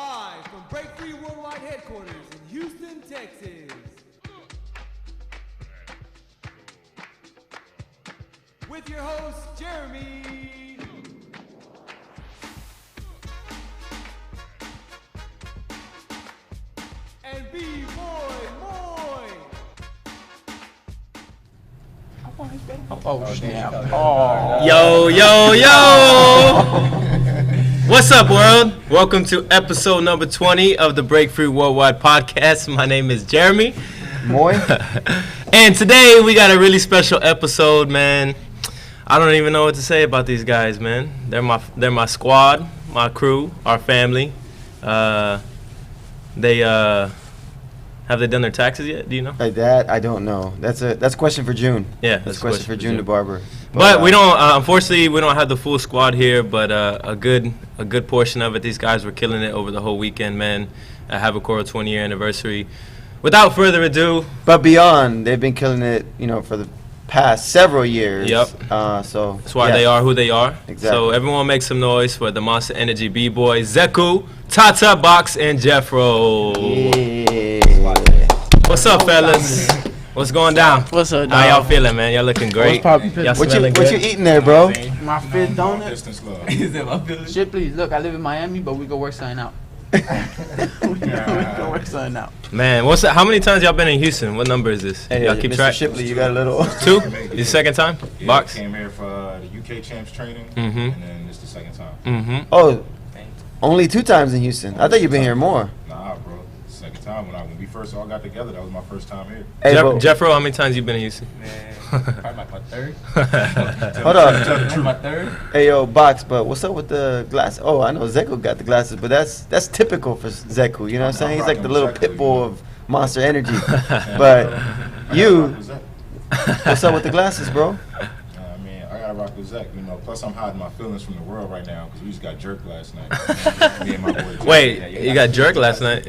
Live from Break Free Worldwide headquarters in Houston, Texas. With your host, Jeremy. And B-Boy Moy. Oh, snap. Yo. What's up, world? Welcome to episode number 20 of the Break Free Worldwide podcast. My name is Jeremy. Moy. And today we got a really special episode, man. I don't even know what to say about these guys, man. They're my squad, my crew, our family. Have they done their taxes yet? Do you know? Like that, I don't know. That's a question for June. Yeah, that's a question for June the barber. But we don't. Unfortunately, we don't have the full squad here. But a good portion of it. These guys were killing it over the whole weekend, man. Have a Coral 20-year anniversary. Without further ado, but beyond, they've been killing it, for the past several years. Yep. So that's why they are who they are. Exactly. So everyone make some noise for the Monster Energy BBoys, Zeku, Tata, Box, and Jeffro. Yeah. What's up, fellas? What's going down? What's up, dog? How y'all feeling, man? Y'all looking great. What's poppin'? Y'all What smelling you good? eating there, bro? My fifth donut. Distance love. Shit, please. Look, I live in Miami, but we go work something out. we go work something out. Man, what's that? How many times y'all been in Houston? What number is this? Hey, y'all keep Mr. track? Shipley, you got a little. 2? Your second time? Yeah, Box? came here for the UK champs training, Mhm. and then it's the second time. Mm-hmm. Oh, only 2 times in Houston. I thought you've been here more. Nah, bro. Second time when we first all got together, that was my first time here. Hey, but- Jeffro, how many times you been in Houston? Man, probably like my third. Hold on. My third. Hey, yo, Box, but what's up with the glasses? Oh, I know Zeku got the glasses, but that's typical for Zeku. You know what I'm saying? He's like the little pit bull of Monster Energy. But you, what's up with the glasses, bro? I mean, I gotta rock with Zach, Plus, I'm hiding my feelings from the world right now because we just got jerked last night. Me and my boy. Jack. Wait, you got jerked last night?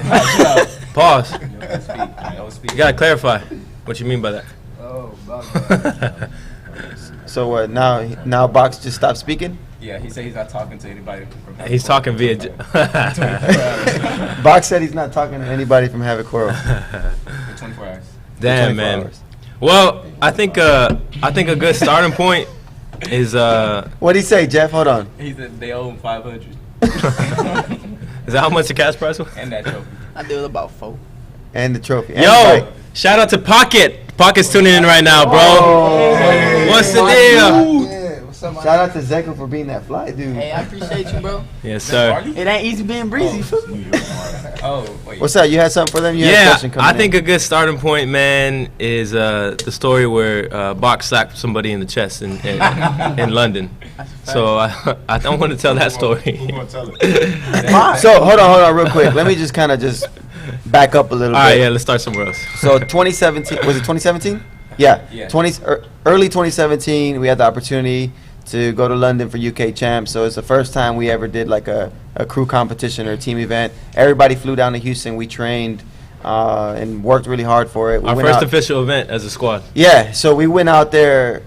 Pause. You gotta clarify what you mean by that. Oh, So what? Now Box just stopped speaking. yeah, he said he's not talking to anybody from. He's talking via. Box said he's not talking to anybody from Havoc Coral. For 24 hours. Damn, 24 man. hours. Well, I think a good starting point is What'd he say, Jeff? Hold on. He said they owe him 500 is that how much the cash prize was? and that trophy. I did about 4. And the trophy. And the Yo, bike. shout out to Pocket. Pocket's tuning in right now, bro. Oh. What's the deal? Shout out to Zeku for being that fly dude. Hey, I appreciate you, bro. Yes, sir. It ain't easy being breezy. New York artist. Oh, wait. What's up? You had something for them? You had a Yeah, question coming I think in. a good starting point, man, is the story where Box slapped somebody in the chest in London. So I don't want to tell that Who story. gonna tell it? So hold on, real quick. Let me just kind of back up a little All right, bit. yeah, let's start somewhere else. So 2017, was it 2017? Yeah. Yeah. Early 2017, we had the opportunity to go to London for UK Champs. So it's the first time we ever did like a crew competition or a team event. Everybody flew down to Houston. We trained and worked really hard for it. We Our went first out- official event as a squad. Yeah, so we went out there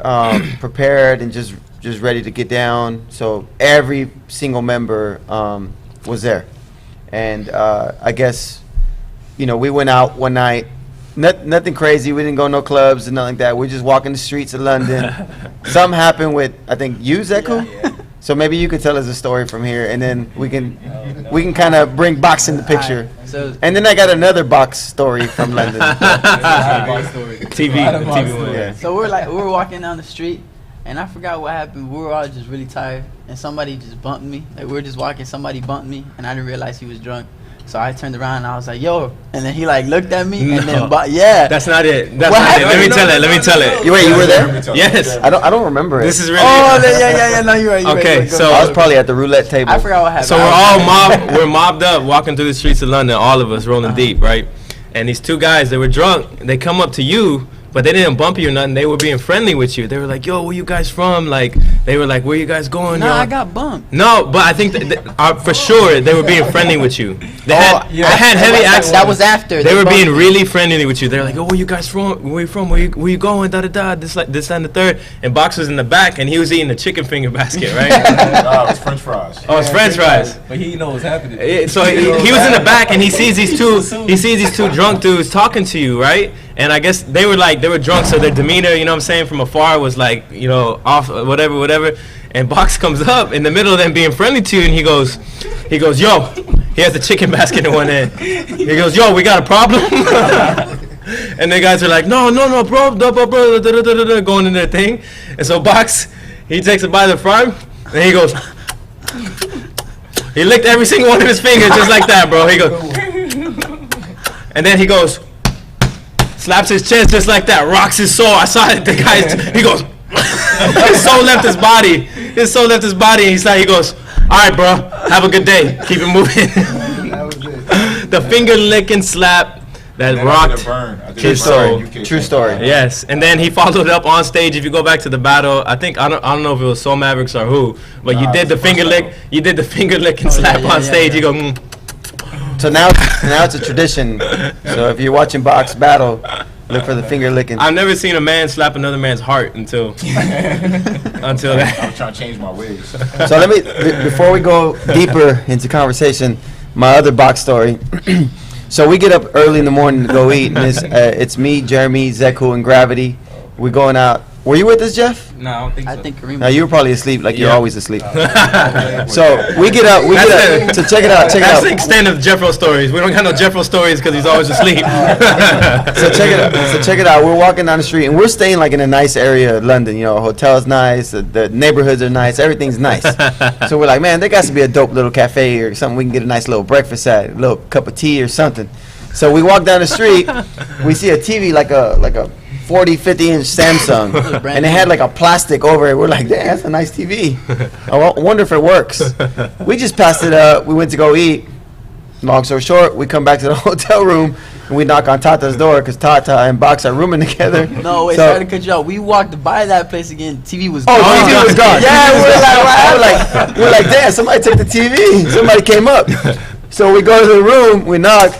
prepared and just ready to get down. So every single member was there. And I guess, we went out one night. Nothing crazy. We didn't go no clubs and nothing like that. We just walking the streets of London. Something happened with, I think, you, Zeku? Yeah. So maybe you could tell us a story from here, and then we can kind of bring Box in the picture. So And then I got another Box story from London. TV one. Yeah. So we were walking down the street, and I forgot what happened. We were all just really tired, and somebody just bumped me. Like, we were just walking, somebody bumped me, and I didn't realize he was drunk. So I turned around and I was like, "Yo!" And then he looked at me, and No. then yeah. That's not it. That's What not it. Let me happened? tell it. Let me tell it. Wait, you were there? Yes. I don't remember it. This is really. Oh, yeah. No, you're right. Okay, Go so- I ahead. was probably at the roulette table. I forgot what happened. So we're mobbed up, walking through the streets of London. All of us rolling deep, right? And these two guys, they were drunk. They come up to you, but they didn't bump you or nothing. They were being friendly with you. They were like, "Yo, where you guys from?" Like they were like, "Where you guys going?" No, yo? I got bumped. No, but I think for sure they were being friendly with you. They had heavy accents. That was after. They were bumped being me. really friendly with you. They're like, "Oh, where you guys from? Where you from? Where you going? Da da da. This that, and the third." And Box was in the back, and he was eating the chicken finger basket, right? Nah, it's French fries. Oh, it's French fries. But he knows what's happening. So he was in the back, and he sees these two drunk dudes talking to you, right? And I guess they were drunk, so their demeanor, you know what I'm saying, from afar was like, you know, off, whatever. And Box comes up in the middle of them being friendly to you, and he goes, "Yo," he has the chicken basket in one hand. He goes, "Yo, we got a problem?" And the guys are like, no, bro, going in their thing. And so Box, he takes it by the front, and he goes, he licked every single one of his fingers just like that, bro. He goes, and then he goes, slaps his chest just like that, rocks his soul. I saw it. The guy, he goes, his soul left his body. His soul left his body, and he goes, "All right, bro, have a good day. Keep it moving." That was it. The finger licking slap that rocked his soul. True story. Yes, and then he followed up on stage. If you go back to the battle, I don't know if it was Soul Mavericks or who, but you did the finger lick. You did the finger lick and slap on stage. You go. Mm. So now it's a tradition. So if you're watching Box battle, look for the finger licking. I've never seen a man slap another man's heart until that. I was trying to change my ways. So let me, before we go deeper into conversation, my other Box story. So we get up early in the morning to go eat, and it's me, Jeremy, Zeku, and Gravity. We're going out. Were you with us, Jeff? No, I don't think so. I think Kareem. No, you were probably asleep, like you're Yeah. always asleep. So we get up. So check it out. That's the extent of Jeffro stories. We don't got no Jeffro stories because he's always asleep. So check it out. We're walking down the street, and we're staying like in a nice area of London. You know, hotel's nice, the neighborhoods are nice, everything's nice. So we're like, man, there got to be a dope little cafe or something we can get a nice little breakfast at, a little cup of tea or something. So we walk down the street, we see a TV like a 40, 50-inch Samsung, and it had like a plastic over it. We're like, damn, that's a nice TV. I wonder if it works. We just passed it up. We went to go eat. Long story short, we come back to the hotel room, and we knock on Tata's door because Tata and Box are rooming together. No, wait, So- sorry to cut you off. We walked by that place again. TV was Oh, gone. TV was gone. Yeah, we're like, damn, somebody took the TV. Somebody came up. So we go to the room, we knock,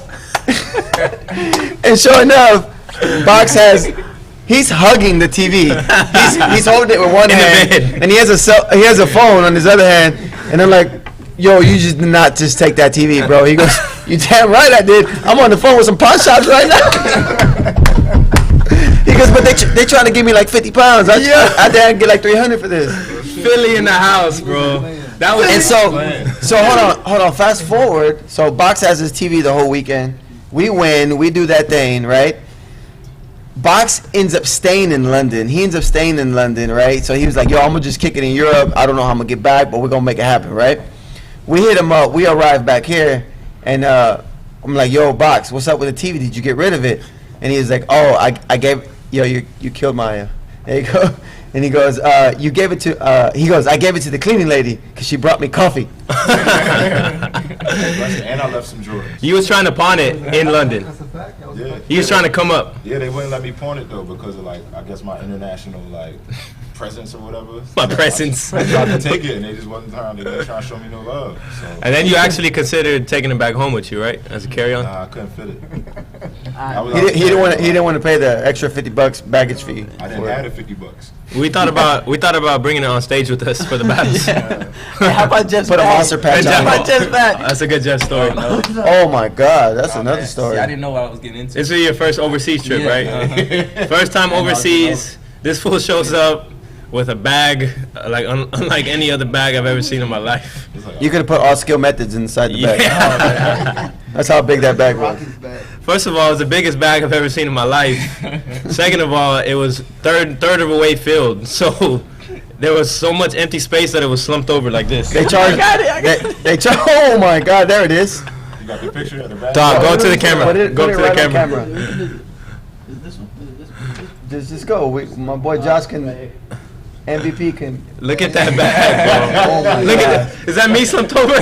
and sure enough, Box he's hugging the TV. He's holding it with one In the hand, bed. and he has a phone on his other hand. And I'm like, yo, you just did not just take that TV, bro. He goes, you damn right I did. I'm on the phone with some pawn shops right now. He goes, but they trying to give me like 50 pounds. I didn't get like 300 for this. Philly in the house, bro. That was And so hold on. Fast forward. So Box has his TV the whole weekend. We win. We do that thing, right? Box ends up staying in London. He ends up staying in London, right? So he was like, yo, I'm going to just kick it in Europe. I don't know how I'm going to get back, but we're going to make it happen, right? We hit him up. We arrived back here, and I'm like, yo, Box, what's up with the TV? Did you get rid of it? And he was like, oh, I gave, yo, you killed my, there you go. And he goes, you gave it to, he goes, I gave it to the cleaning lady because she brought me coffee. And I left some Jordans. You was trying to pawn it in London. That's a fact. That was a Yeah. fact. He was trying to come up. Yeah, they wouldn't let me pawn it though because of like I guess my international like presence or whatever. My presence. I tried to take it and they just wasn't trying. They weren't trying to show me no love. So And then you actually considered taking it back home with you, right? As a carry-on? nah, I couldn't fit it. He didn't want to pay the extra $50 baggage fee. I didn't have the $50. We thought about bringing it on stage with us for the battles. Hey, how about Jeff's Put a back? monster patch How on about it. Jeff's back? That's a good Jeff story. Oh my God, that's another See, story. I didn't know what I was getting into. This was your first overseas trip, Yeah. right? First time overseas. This fool shows up with a bag like unlike any other bag I've ever seen in my life. You could have put all skill methods inside the bag. Yeah. That's how big that bag was. Rocket's back. First of all, it's the biggest bag I've ever seen in my life. Second of all, it was third of a way filled. So there was so much empty space that it was slumped over like this. They charge. They charge. Oh my God, there it is. You got the picture of the bag? Dog, go to the camera. Put it Go to the right on camera. Is this one? Just go. My boy Josh can. MVP can. Look at that bag, bro. Oh my Look God. at that. Is that me slumped over?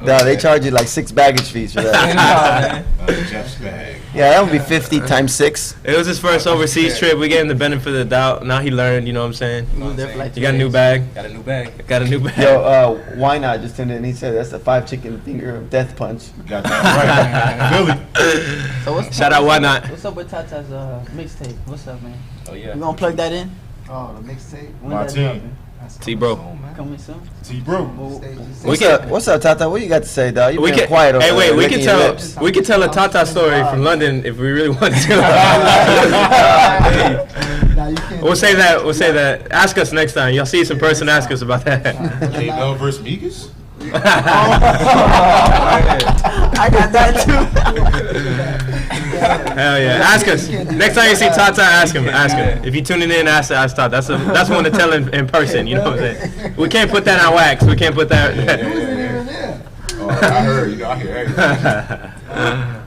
No, they charge you like 6 baggage fees for that. Jeff's bag. Yeah, that would be 50 times 6. It was his first overseas trip. We gave him the benefit of the doubt. Now he learned. You know what I'm saying? We was there for like You got a 2 new days. bag. Got a new bag. Got a new bag. Yo, why not? Just tuned in. He said that's a 5 chicken finger of death punch. Got that right. Philly. So what's Shout out, why not? What's up with Tata's mixtape? What's up, man? Oh yeah. You gonna plug that in? Oh, the mixtape. When My that team. dropping? That's T-bro. coming soon, man. Coming soon. T-Bro. Well, What's up, Tata? What you got to say, dog? You We been can, quiet over hey, wait, there, we can licking your tell lips. we can tell a Tata story from London if we really wanted to. Nah, you can't We'll do say that. We'll say that. Ask us next time. Y'all see us in person. Ask us about that. J Bell versus Migas? I got that too. Hell yeah. Ask us. Next time you see Tata, ask him. Ask him. If you tuning in, ask Tata. That's one to tell in person. You know what I'm saying? We can't put that on wax. We can't put that. Oh, I heard. You know, I hear everything.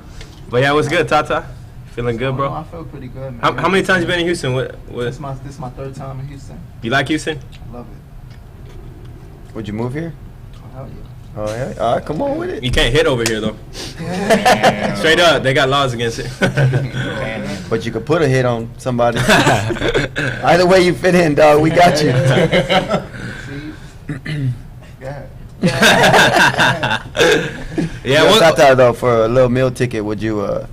But yeah, what's good, Tata? Feeling good, I bro? feel pretty good, man. How many times you been in Houston? This is my 3rd time in Houston. You like Houston? I love it. Would you move here? Oh, hell yeah. Oh, yeah. All right, come on with it. You can't hit over here though. Damn. Straight up, they got laws against it. But you could put a hit on somebody. Either way you fit in, dog. We got you. See? Yeah. Yeah, Yo, well, Tata, though, for a little meal ticket, would you? Let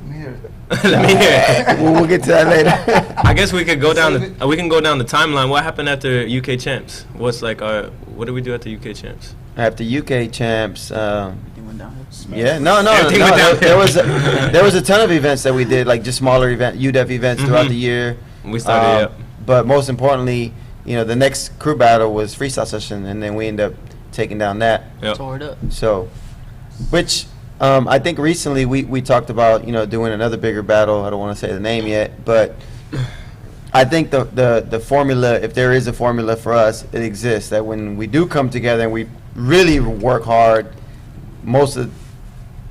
me hear it. let me hear it. We'll get to that later. I guess we could go down the we can go down the timeline. What happened after UK champs? What's like our what did we do at the UK champs? After UK champs, It went downhill. yeah, no, Everything went down there was there was a ton of events that we did, like just smaller UDEF events throughout Mhm. the year. We started. But most importantly, you know, the next crew battle was freestyle session, and then we ended up taking down that. Yep. Tore it up. So, which I think recently we talked about, you know, doing another bigger battle. I don't want to say the name yet, but I think the formula, if there is a formula for us, it exists. That when we do come together and we really work hard, most of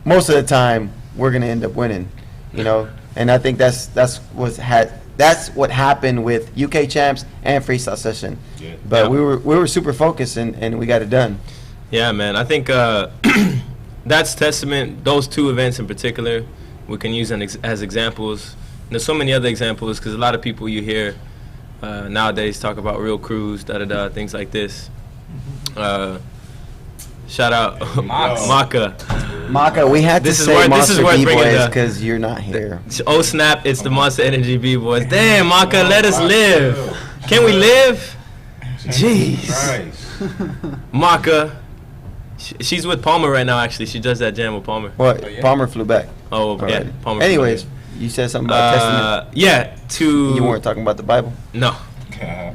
the time we're gonna end up winning, you know. And I think that's what happened with UK champs and freestyle session. Yeah. But Yeah. we were super focused and we got it done. Yeah, man. I think that's testament. Those two events in particular, we can use as examples. And there's so many other examples because a lot of people you hear nowadays talk about real crews, things like this. Shout out Maka. Maka, we had This to is say worth- this Monster is worth bringing B-Boys up. because you're not here. Oh snap! It's the Monster Energy B-Boys. Damn, Maka, let us live. Can we live? Jeez. Christ. Maka. She's with Palmer right now, actually. She does that jam with Palmer. What? Oh, yeah? Palmer flew back. Oh, yeah. already. Palmer. Anyways, you said something about Testament. Yeah, to. You weren't talking about the Bible. No.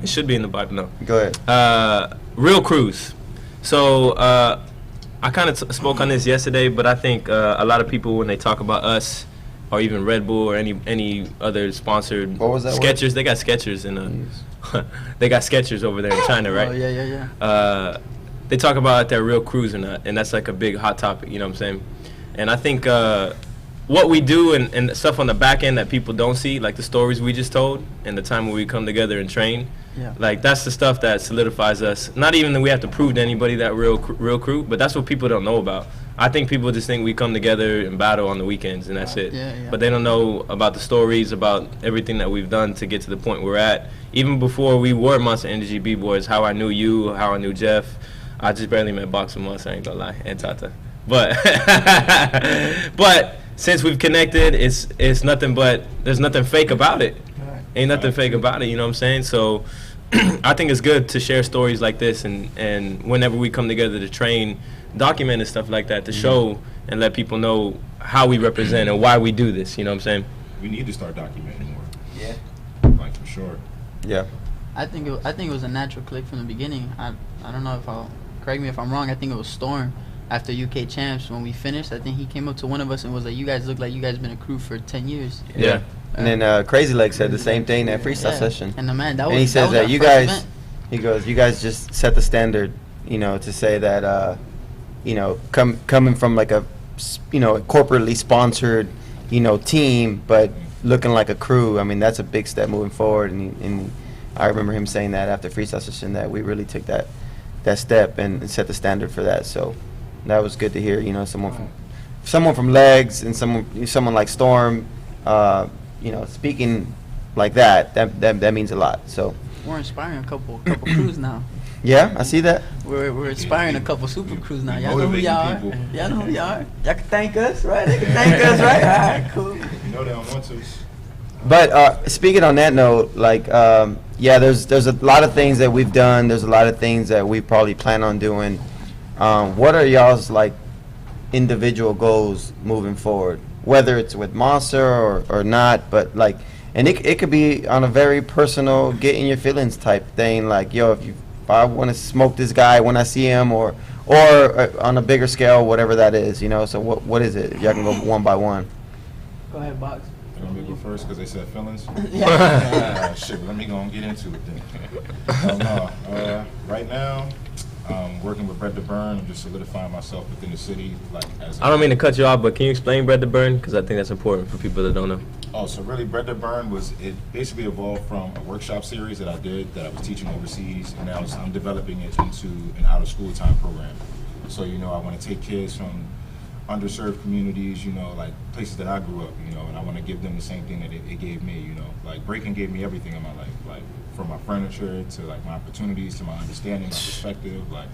It should be in the Bible, no. Go ahead. Real crews. So, I kind of spoke on this yesterday, but I think a lot of people, when they talk about us, or even Red Bull, or any other sponsored What was that word? Skechers, they got Skechers in they got Skechers over there in China, right? Oh yeah. They talk about if they're real crews or not, and that's like a big hot topic, you know what I'm saying? And I think what we do and stuff on the back end that people don't see, like the stories we just told and the time when we come together and train, Yeah. like that's the stuff that solidifies us. Not even that we have to prove to anybody that real crew, but that's what people don't know about. I think people just think we come together and battle on the weekends and that's it. Yeah, yeah. But they don't know about the stories, about everything that we've done to get to the point we're at. Even before we were Monster Energy B-Boys, how I knew you, how I knew Jeff. I just barely met Boxer Monster, I ain't gonna lie, and Tata. But but since we've connected, it's nothing but there's nothing fake about it. Right. Ain't nothing fake about it, you know what I'm saying? So I think it's good to share stories like this and whenever we come together to train, document and stuff like that to show and let people know how we represent and why we do this, you know what I'm saying? We need to start documenting more. Yeah. Like, for sure. Yeah. I think it was a natural click from the beginning. I don't know if I'll correct me if I'm wrong. I think it was Storm after UK champs when we finished. I think he came up to one of us and was like, "You guys look like you guys been a crew for 10 years." Yeah. And then Crazy Leg said the same thing at freestyle Yeah. session. And the man that was. And he says was that our you first guys, event. he goes, you guys just set the standard, you know, to say that, you know, coming from like a, you know, corporately sponsored, you know, team, but looking like a crew. I mean, that's a big step moving forward. And I remember him saying that after freestyle session that we really took that step and set the standard for that. So, that was good to hear. You know, someone from Legs and someone like Storm, you know, speaking like that means a lot. So We're inspiring a couple crews now. yeah, I see that. We're inspiring a couple super crews now. Y'all know who Motivating y'all are. people. Y'all know who y'all are. Y'all can thank us, right? They can thank us, right? All right, cool. You know they don't want to. But speaking on that note, like, yeah, there's a lot of things that we've done. There's a lot of things that we probably plan on doing. What are y'all's like individual goals moving forward? Whether it's with Monster or not, but like, and it could be on a very personal, get in your feelings type thing. Like, yo, if I want to smoke this guy when I see him, or on a bigger scale, whatever that is, you know. So what is it? Y'all can go one by one. Go ahead, Box. You want me to go first because they said feelings? Yeah. Shit, but let me go and get into it then. Right now, working with Bread to Burn, I'm just solidifying myself within the city. Like, as I don't mean to cut you off, but can you explain Bread to Burn? Because I think that's important for people that don't know. Oh, so really, Bread to Burn it basically evolved from a workshop series that I did that I was teaching overseas, and now I'm developing it into an out-of-school time program. So, you know, I want to take kids from underserved communities, you know, like places that I grew up, you know, and I want to give them the same thing that it gave me, you know. Like, breaking gave me everything in my life, like from my furniture to like my opportunities to my understanding, my perspective, like.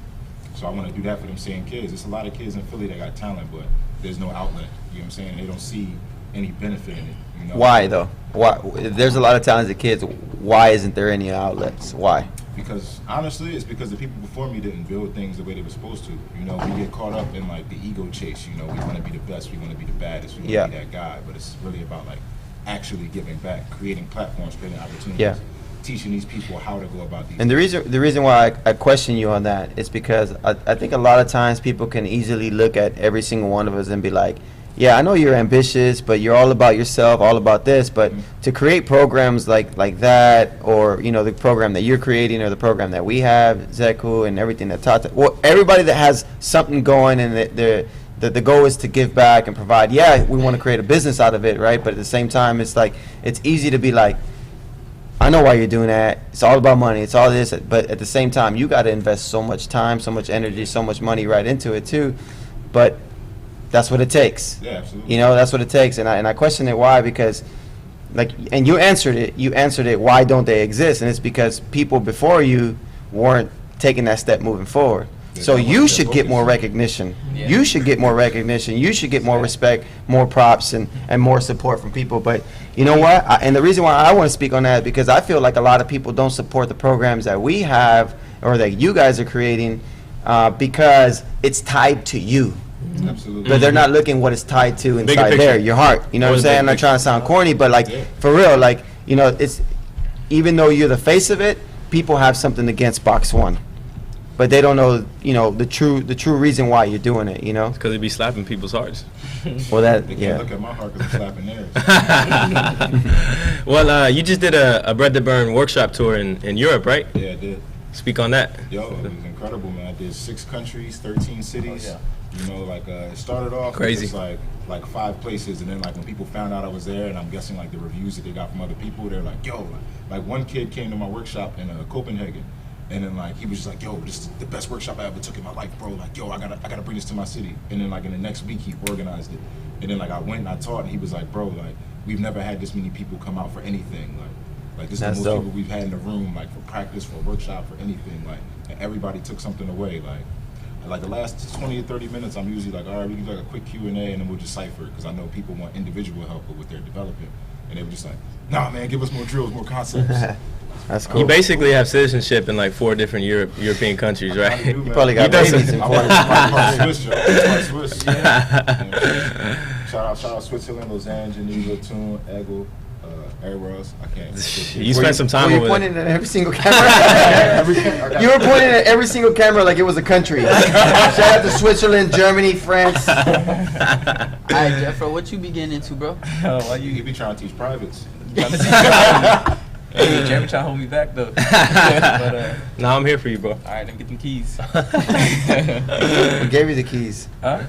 So I want to do that for them same kids. There's a lot of kids in Philly that got talent, but there's no outlet. You know what I'm saying? They don't see any benefit in it. You know? Why though? Why? If there's a lot of talented kids, why isn't there any outlets? Why? Because honestly, it's because the people before me didn't build things the way they were supposed to. You know, we get caught up in like the ego chase. You know, we want to be the best, we want to be the baddest, we want to be that guy. But it's really about like actually giving back, creating platforms, creating opportunities, teaching these people how to go about these. And the reason why I question you on that is because I think a lot of times people can easily look at every single one of us and be like, yeah, I know you're ambitious, but you're all about yourself, all about this. But to create programs like that, or you know, the program that you're creating, or the program that we have, Zeku, and everything that Tata, well, everybody that has something going, and the goal is to give back and provide. Yeah, we want to create a business out of it, right? But at the same time, it's like it's easy to be like, I know why you're doing that. It's all about money. It's all this. But at the same time, you got to invest so much time, so much energy, so much money right into it too. But that's what it takes. Yeah, absolutely. You know, that's what it takes. And I question it why, because like, and you answered it, why don't they exist? And it's because people before you weren't taking that step moving forward. So you should get more recognition. Yeah. You should get more recognition. You should get more respect, more props, and more support from people. But you know what? And the reason why I want to speak on that is because I feel like a lot of people don't support the programs that we have or that you guys are creating because it's tied to you. Absolutely. But they're not looking what it's tied to Bigger inside picture. there, your heart. You know what I'm saying? I'm not trying to sound corny, but like for real, like, you know, it's even though you're the face of it, people have something against Box One. But they don't know, you know, the true reason why you're doing it, you know? Because they be slapping people's hearts. Well, that, They can't yeah. look at my heart because I'm slapping theirs. Well, you just did a Bread to Burn workshop tour in Europe, right? Yeah, I did. Speak on that. Yo, it was incredible, man. I did 6 countries, 13 cities. Oh, You know, like it started off Crazy. with just like 5 places, and then like when people found out I was there, and I'm guessing like the reviews that they got from other people, they're like, yo, like one kid came to my workshop in Copenhagen, and then like he was just like, yo, this is the best workshop I ever took in my life, bro. Like, yo, I gotta bring this to my city. And then like in the next week he organized it, and then like I went and I taught, and he was like, bro, like we've never had this many people come out for anything, like this is the That's most dope. people we've had in the room, like for practice, for a workshop, for anything, like, and everybody took something away, like the last 20 or 30 minutes, I'm usually like, all right, we can do like a quick Q&A, and then we'll just cipher, because I know people want individual help with what they're developing. And they were just like, nah, man, give us more drills, more concepts. That's cool. You basically have citizenship in like 4 different European countries, right? I do, man. probably got You done babies some- in I Florida. want to Swiss, yo. I want Swiss. Yeah. Shout out Switzerland, Lausanne, Geneva, Thun, Egel, everywhere else. I can't. You spent some time Were you over there. pointing at every single camera? You were pointing at every single camera like it was a country. Shout out to Switzerland, Germany, France. All right, Jeffro, what you be getting into, bro? Why You you be trying to teach privates. trying to Hey, Jeremy trying to hold me back though. But Nah, I'm here for you, bro. all right, let me get them keys. We gave you the keys. Huh?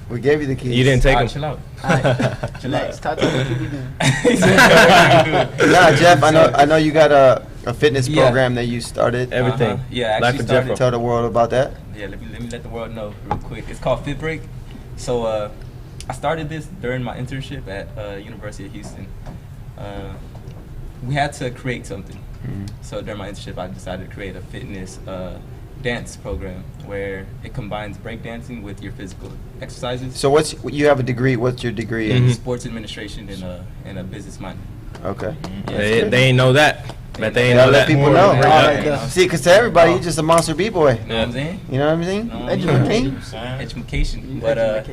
We gave you the keys. You didn't take All right, them. chill out. All right, relax. Tata, what you be doing? Nah, Jeff, I know you got a fitness Yeah. program that you started. Everything. Yeah, I Life actually of started. Jeffro. Tell the world about that. Yeah, let me let the world know real quick. It's called Fit Break. So I started this during my internship at University of Houston. We had to create something. So during my internship, I decided to create a fitness dance program where it combines breakdancing with your physical exercises. So you have a degree? What's your degree in? Sports administration and a business minor. Okay. They ain't know that. But they ain't Gotta know let that. people know. All right, though. See, because to everybody, you're just a monster b-boy. You know what I'm saying? You know what I'm saying? No. Education. Education. But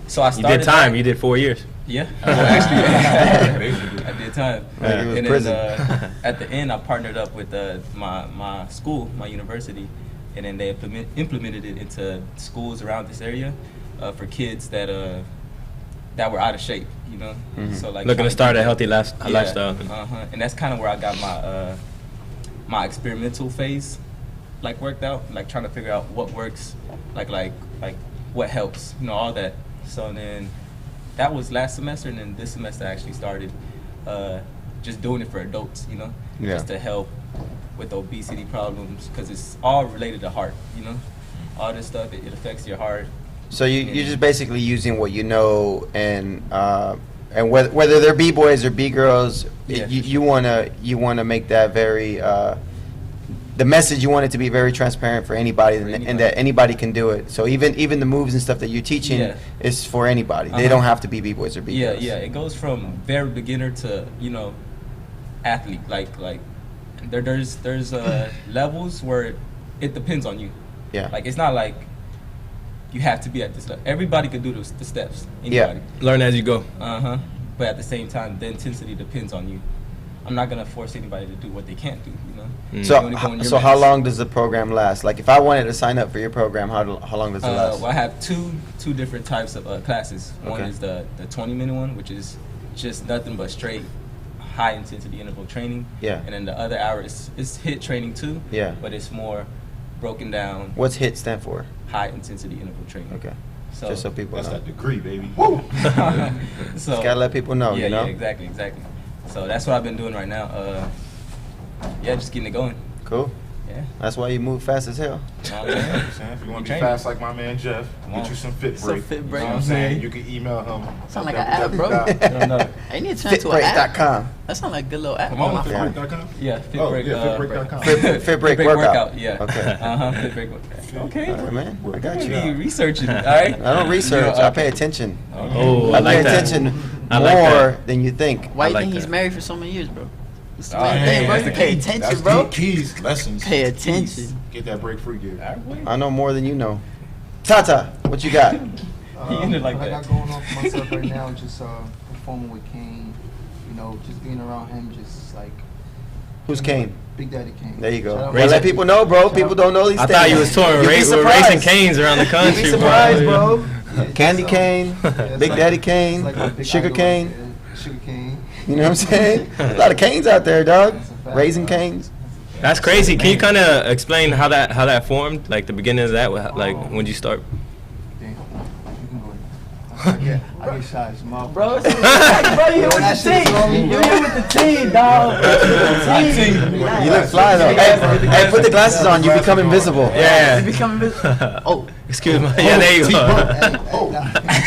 so I You started. did time. that- You did 4 years. Yeah, well, actually, Basically. I did time. Like it was And prison. then at the end, I partnered up with my school, my university, and then they implemented it into schools around this area for kids that were out of shape, you know. So like Looking trying to start keep a healthy yeah, lifestyle. And that's kind of where I got my experimental phase, like worked out, like trying to figure out what works, like what helps, you know, all that. So then that was last semester, and then this semester I actually started just doing it for adults, you know, Yeah. just to help with obesity problems, because it's all related to heart, you know, all this stuff, it affects your heart. So you're just basically using what you know, and whether they're b-boys or b-girls, Yeah. you wanna make that very the message, you want it to be very transparent for anybody, and that anybody can do it. So even the moves and stuff that you're teaching Yeah. is for anybody. They Uh-huh. don't have to be b-boys or b-girls. Yeah, it goes from very beginner to, you know, athlete. Like there's levels where it depends on you. Yeah. Like it's not like you have to be at this level. Everybody can do the steps. Yeah. Anybody. Learn as you go. But at the same time, the intensity depends on you. I'm not gonna force anybody to do what they can't do. You know. So, You only go on your so how merits. long does the program last? Like, if I wanted to sign up for your program, how long does it last? Well, I have two different types of classes. One Okay. is the 20-minute one, which is just nothing but straight high intensity interval training. Yeah. And then the other hour is HIIT training too. Yeah. But it's more broken down, What's HIT stand for? high intensity interval training. Okay. So, Just so people That's know. that degree, baby. so Just gotta let people know, yeah, you know? Yeah, exactly. So that's what I've been doing right now. Yeah, just getting it going. Cool. Yeah. That's why you move fast as hell. You know what I'm saying? If you want to You be train. fast like my man Jeff, get you some Fit Some Break. Fit You know Break. what I'm saying? You can email him. Sound like an app, bro. I don't know. I need to turn into an app. Fitbreak.com. That sound like a good little app. Come on, my phone. fitbreak.com? Yeah, Fit Oh, Break. yeah, fitbreak.com. Fit Break workout. Yeah. Okay. Fit Break workout. Okay. All right, man. I got You you. be researching, all right? I don't research. I pay attention. Oh, I I like pay that. attention I like more that. than you think. Why I you like think he's that. married for so many years, bro? That's the Oh, main hey, thing, bro. that's You the pay key. attention, That's bro. the keys, lessons. Pay keys. attention. Get that break free gear. I know more than you know. Tata, what you got? He ended like what I that. got going on for myself right now, just performing with Kane. You know, just being around him, just like Who's Kane? Big Daddy Kane. There you go. Shout out- Well, let people know, bro. People don't know these I things. thought you was touring You'd be with surprised. racing canes around the You'd country, be surprised, bro. Yeah, Candy so- cane, yeah, it's Big like- Daddy it's cane, like my big sugar idol cane. right there. Sugar cane. You know what I'm saying? A lot of canes out there, dog. That's a fact, Raising bro. canes. That's crazy. Can you kind of explain how that formed? Like the beginning of that, like when you start? Damn. You can go ahead. I get shy as a motherfucker. Bro, it's bro, you here with the team. You here with the team, dog. You look fly though. Hey, put the glasses on. You become invisible. Yeah. You become invisible. Oh, Excuse me. Yeah, there you go.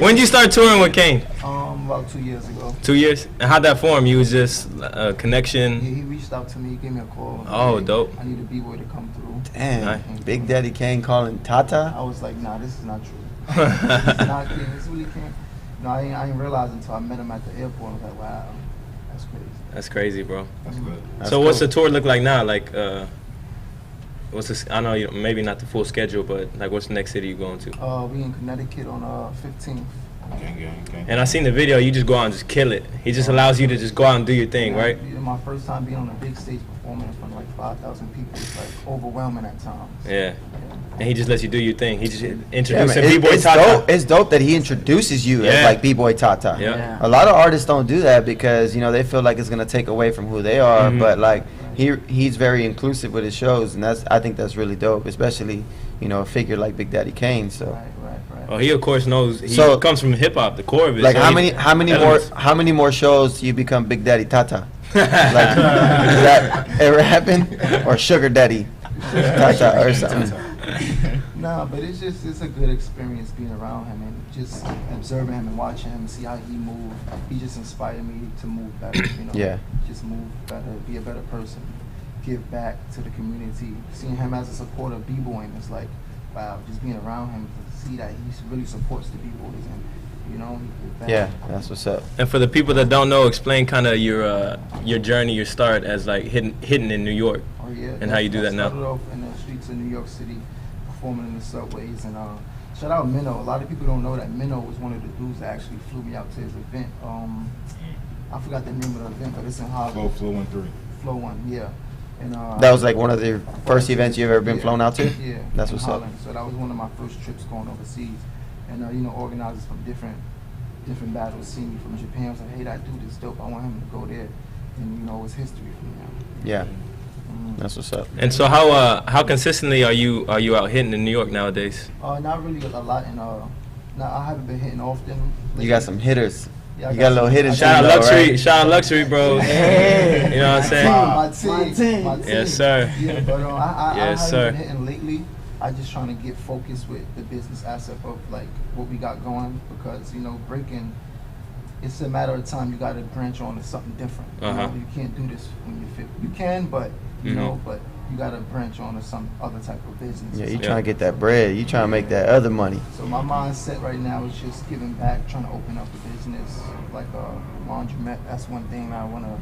When you start touring with Kane? About 2 years ago. 2 years. And how'd that form? You was just a Yeah, connection. he reached out to me, gave me a call. Oh, Hey, dope. I need a b-boy to come through. Damn. Nice. Big Daddy Kane calling Tata. I was like, nah, this is not true. This is not Kane. This really can't. No, I ain't realize until I met him at the airport. I was like, wow, that's crazy. That's crazy, bro. That's good. That's So what's cool. the tour look like now? Like, what's this? I know you maybe not the full schedule, but like, what's the next city you going to? We in Connecticut on 15th. Gang. And I seen the video. You just go out and just kill it. He just allows you to just go out and do your thing, right? My first time being on a big stage performing in front of like 5,000 people. It's like overwhelming at times. Yeah. And he just lets you do your thing. He just Yeah, introduced man, B-Boy it's Tata. dope. It's dope that he introduces you as Yeah. like B-Boy Tata. Yeah. Yeah. A lot of artists don't do that because they feel like it's gonna take away from who they are. Mhm. But like he's very inclusive with his shows, and I think that's really dope, especially a figure like Big Daddy Kane. So Right. Oh, he of course knows. He So- comes from hip hop, the core of it. like so how he- many elements. more shows do you become Big Daddy Tata? Like, does that ever happen? Or sugar daddy, Tata, or something? No, but it's a good experience being around him and just observing him and watching him, see how he moves. He just inspired me to move better, you know. Yeah. Just move better, be a better person, give back to the community. Seeing him as a supporter of B-boying, it's like, wow, just being around him to see that he really supports the B-boys and, you know, Yeah, that's what's up. And for the people that don't know, explain kind of your journey, your start as like hitting in New York. Oh, yeah. And how you do that now. I started off in the streets of New York City, performing in the subways, and shout out Minnow. A lot of people don't know that Minnow was one of the dudes that actually flew me out to his event. I forgot the name of the event, but it's in Harlem. Flow 1-3. Flow 1, yeah. And That was like one of the first events you've ever been yeah, flown out to? Yeah. That's in what's up. Holland. So that was one of my first trips going overseas. And you know, organizers from different battles see me from Japan. I was like, hey, that dude is dope. I want him to go there. And you know, it's history from now. Yeah, that's what's up. And so how consistently are you out hitting in New York nowadays? Not really a lot, and I haven't been hitting often. You got some hitters. Yeah, I You got a little hidden Shout out though, luxury, right? shout out luxury, bros. Hey. You know what I'm saying? My team. Yes, sir. Yeah, but I Yes, haven't sir. been hitting lately. I just trying to get focused with the business aspect of like what we got going, because you know, breaking, it's a matter of time. You got to branch on to something different. You know, you can't do this when you fit. You can, but you know, but you got to branch on to some other type of business. Yeah, you trying to get that bread. You trying to make that other money. So my mindset right now is just giving back, trying to open up a business like a laundromat. That's one thing I wanna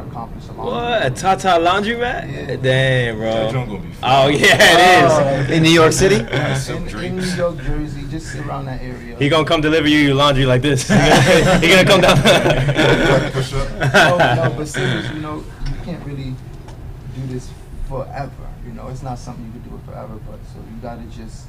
accomplish. A What? A Tata laundromat? Yeah. Damn, bro. That joint gonna be fun. Oh yeah, it is. In New York City? in New York, Jersey, just around that area. He gonna come deliver you your laundry like this. He gonna come down. Push up. No, but seriously, you know, you can't really do this forever. You know, it's not something you can do it forever. But so you gotta just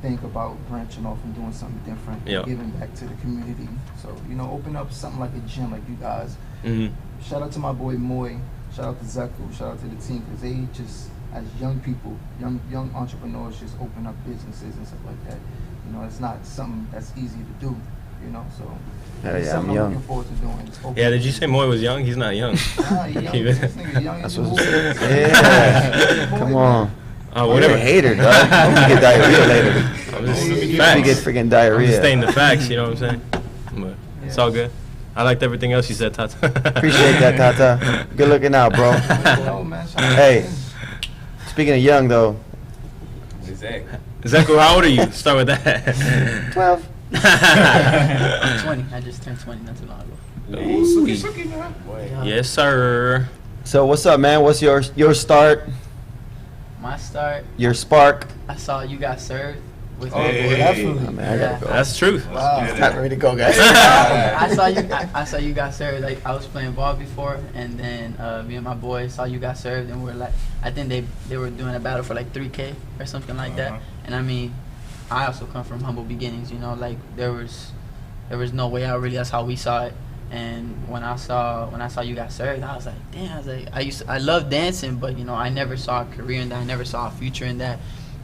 think about branching off and doing something different, Yeah. giving back to the community. So you know, open up something like a gym, like you guys. Mhm. Shout out to my boy Moy. Shout out to Zeku. Shout out to the team, because they just, as young people, young entrepreneurs, just open up businesses and stuff like that. You know, it's not something that's easy to do. You know, so Hell it's yeah, something I'm young. looking forward to doing. Just open Yeah, did you up. say Moy was young? He's not young. Nah, he young. This nigga young That's as a what's fool. Yeah. Come on. Oh, You're whatever. a hater, dog. I'm gonna get diarrhea later. I'm just You facts. get freaking I'm diarrhea. just stating the facts. You know what I'm saying? But it's all good. I liked everything else you said, Tata. Appreciate that, Tata. Good looking out, bro. Yo, man, shout out to Hey, him. speaking of young though, Exactly. Zeku, how old are you? Start with that. 12. I'm 20. I just turned 20 not too long ago. Yes, sir. So what's up, man? What's your start, My start, your spark? I saw you got served with Oh, my yeah, boy. yeah, Definitely. Oh, man, I gotta go. That's true. Wow. Not ready to go, guys. I saw you. I saw you got served. Like I was playing ball before, and then me and my boys saw you got served, and we're like, I think they were doing a battle for like 3K or something like that. And I mean, I also come from humble beginnings. You know, like there was no way out. Really, that's how we saw it. And when I saw you got served, I was like, damn. I was like, I love dancing, but you know, I never saw a career in that. I never saw a future in that.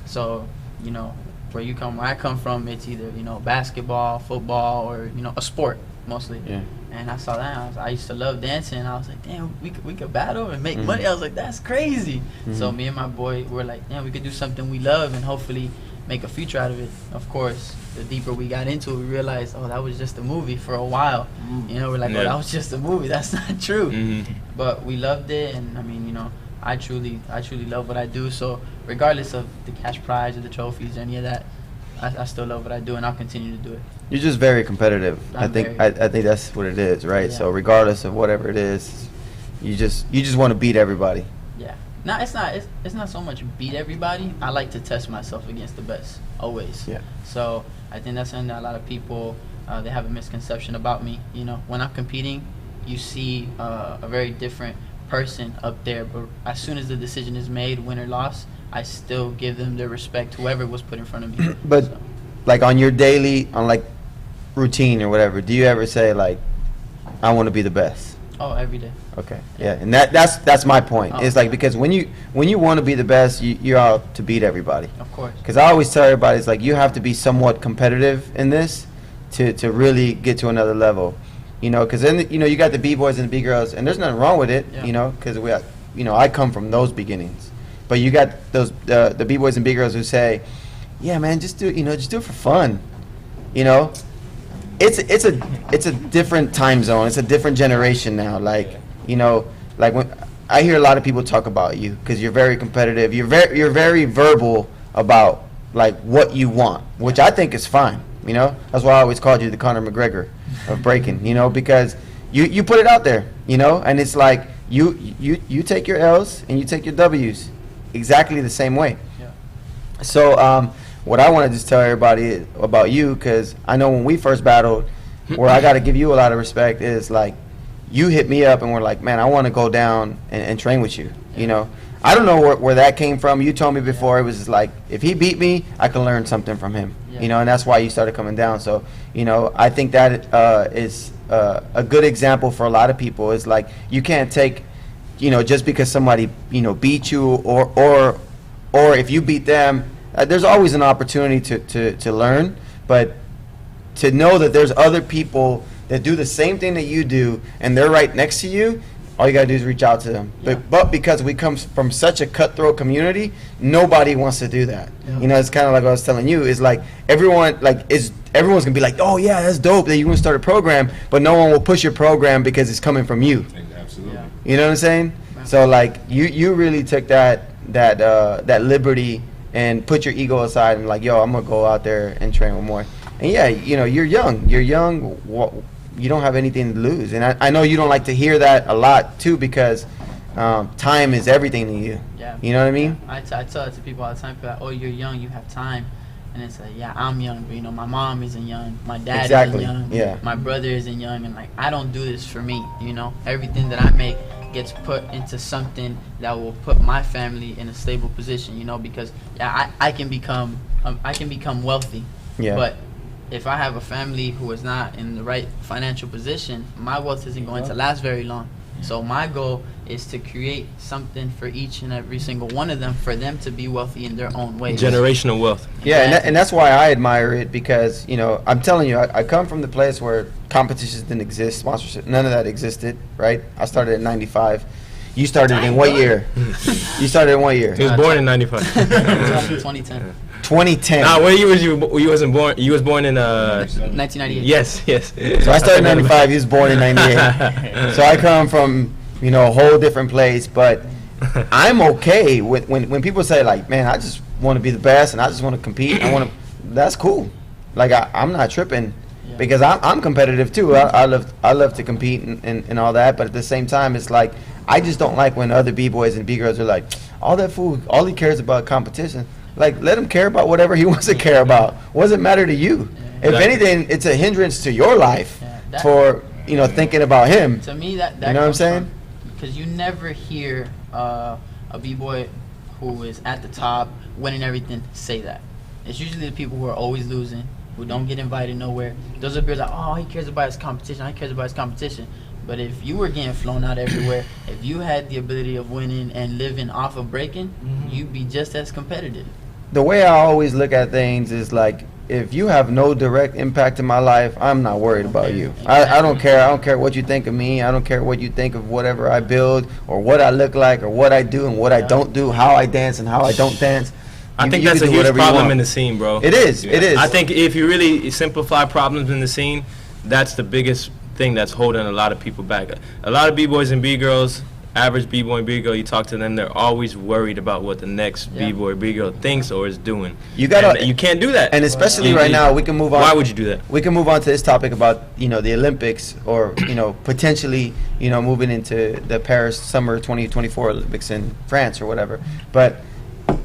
So, you know, where I come from, it's either, you know, basketball, football, or, you know, a sport mostly. Yeah. And I saw that. I used to love dancing. And I was like, damn, we could battle and make money. I was like, that's crazy. So me and my boy were like, damn, we could do something we love and hopefully make a future out of it. Of course, the deeper we got into it, we realized, oh, that was just a movie for a while. You know, we're like, oh, that was just a movie. That's not true. But we loved it, and I mean, you know, I truly love what I do. So regardless of the cash prize or the trophies or any of that, I still love what I do, and I'll continue to do it. You're just very competitive. I I'm think very- I think that's what it is, right? Yeah. So regardless of whatever it is, you just want to beat everybody. Yeah. No, it's not so much beat everybody. I like to test myself against the best, always. Yeah. So I think that's something that a lot of people, they have a misconception about me. You know, when I'm competing, you see a very different person up there. But as soon as the decision is made, win or loss, I still give them the respect, whoever was put in front of me. But So, like on your daily, on like routine or whatever, do you ever say like, I want to be the best? oh, every day. Okay. Yeah, and that's my point. Oh, It's like yeah. because when you want to be the best, you're out to beat everybody. Of course. Because I always tell everybody, it's like you have to be somewhat competitive in this to really get to another level. You know, because then you got the B-boys and the B-girls, and there's nothing wrong with it. Yeah. You know, because I come from those beginnings, but you got those the B-boys and B-girls who say, yeah, man, just do it for fun. You know, it's a different time zone. It's a different generation now. Like, you know, like when I hear a lot of people talk about you because you're very competitive. You're very verbal about like what you want, which I think is fine. You know, that's why I always called you the Conor McGregor of breaking. You know, because you put it out there. You know, and it's like you take your L's and you take your W's exactly the same way. Yeah. So what I want to just tell everybody about you, because I know when we first battled, where I got to give you a lot of respect is like you hit me up and were like, man, I want to go down and train with you. You know, I don't know where that came from. You told me before it was just like if he beat me, I can learn something from him. Yeah. You know, and that's why you started coming down. So you know, I think that is a good example for a lot of people. Is like you can't take, you know, just because somebody beat you or if you beat them. There's always an opportunity to learn, but to know that there's other people that do the same thing that you do and they're right next to you, all you gotta do is reach out to them. Yeah. But because we come from such a cutthroat community, nobody wants to do that. Yeah. You know, it's kind of like what I was telling you. Is like everyone's gonna be like, oh yeah, that's dope that you want to start a program, but no one will push your program because it's coming from you. Absolutely. Yeah. You know what I'm saying? Right. So like you really took that liberty and put your ego aside and like, yo, I'm gonna go out there and train with more. And yeah, you know, you're young. You don't have anything to lose. And I know you don't like to hear that a lot too, because time is everything to you. Yeah. You know what I mean? I tell it to people all the time. People are like, oh, you're young, you have time. And it's like, yeah, I'm young, but you know, my mom isn't young, my dad Exactly, isn't young, yeah. my brother isn't young, and like, I don't do this for me, you know. Everything that I make gets put into something that will put my family in a stable position, you know, because yeah, I can become wealthy, Yeah. but if I have a family who is not in the right financial position, my wealth isn't going to last very long. So my goal is to create something for each and every single one of them, for them to be wealthy in their own ways. Generational wealth. Yeah, and that's why I admire it, because, you know, I'm telling you, I come from the place where competitions didn't exist, sponsorship, none of that existed, right? I started in 95. You started in what year? You started in what year? He was born in 95. 2010. 2010. Nah, what year was you? You wasn't born. You was born in 1998. Yes. So I started in 95, he was born in 98. So I come from, you know, a whole different place, but I'm okay with when people say like, man, I just want to be the best and I just want to compete. That's cool. Like I'm not tripping, because I'm competitive too. I love to compete and all that, but at the same time, it's like I just don't like when other B-boys and B-girls are like, all that fool, all he cares about competition. Like, let him care about whatever he wants to care about. What does it matter to you? If anything, it's a hindrance to your life for, you know, thinking about him. To me, that you know what I'm saying? Because you never hear a B-boy who is at the top, winning everything, say that. It's usually the people who are always losing, who don't get invited nowhere. Those are people like, oh, he cares about his competition. He cares about his competition. But if you were getting flown out everywhere, if you had the ability of winning and living off of breaking, you'd be just as competitive. The way I always look at things is like, if you have no direct impact in my life, I'm not worried about you. I don't care. I don't care what you think of me. I don't care what you think of whatever I build or what I look like or what I do and what I don't do, how I dance and how I don't dance. I think You that's a can do huge whatever you problem want. in the scene, bro. It is. It is. I think if you really simplify problems in the scene, that's the biggest thing that's holding a lot of people back. A lot of B-boys and B-girls, average B-boy and B-girl, you talk to them, they're always worried about what the next B-boy or B-girl thinks or is doing. You gotta. You can't do that. And especially right now, we can move on. Why would you do that? We can move on to this topic about, you know, the Olympics, or, you know, potentially, you know, moving into the Paris Summer 2024 Olympics in France or whatever. But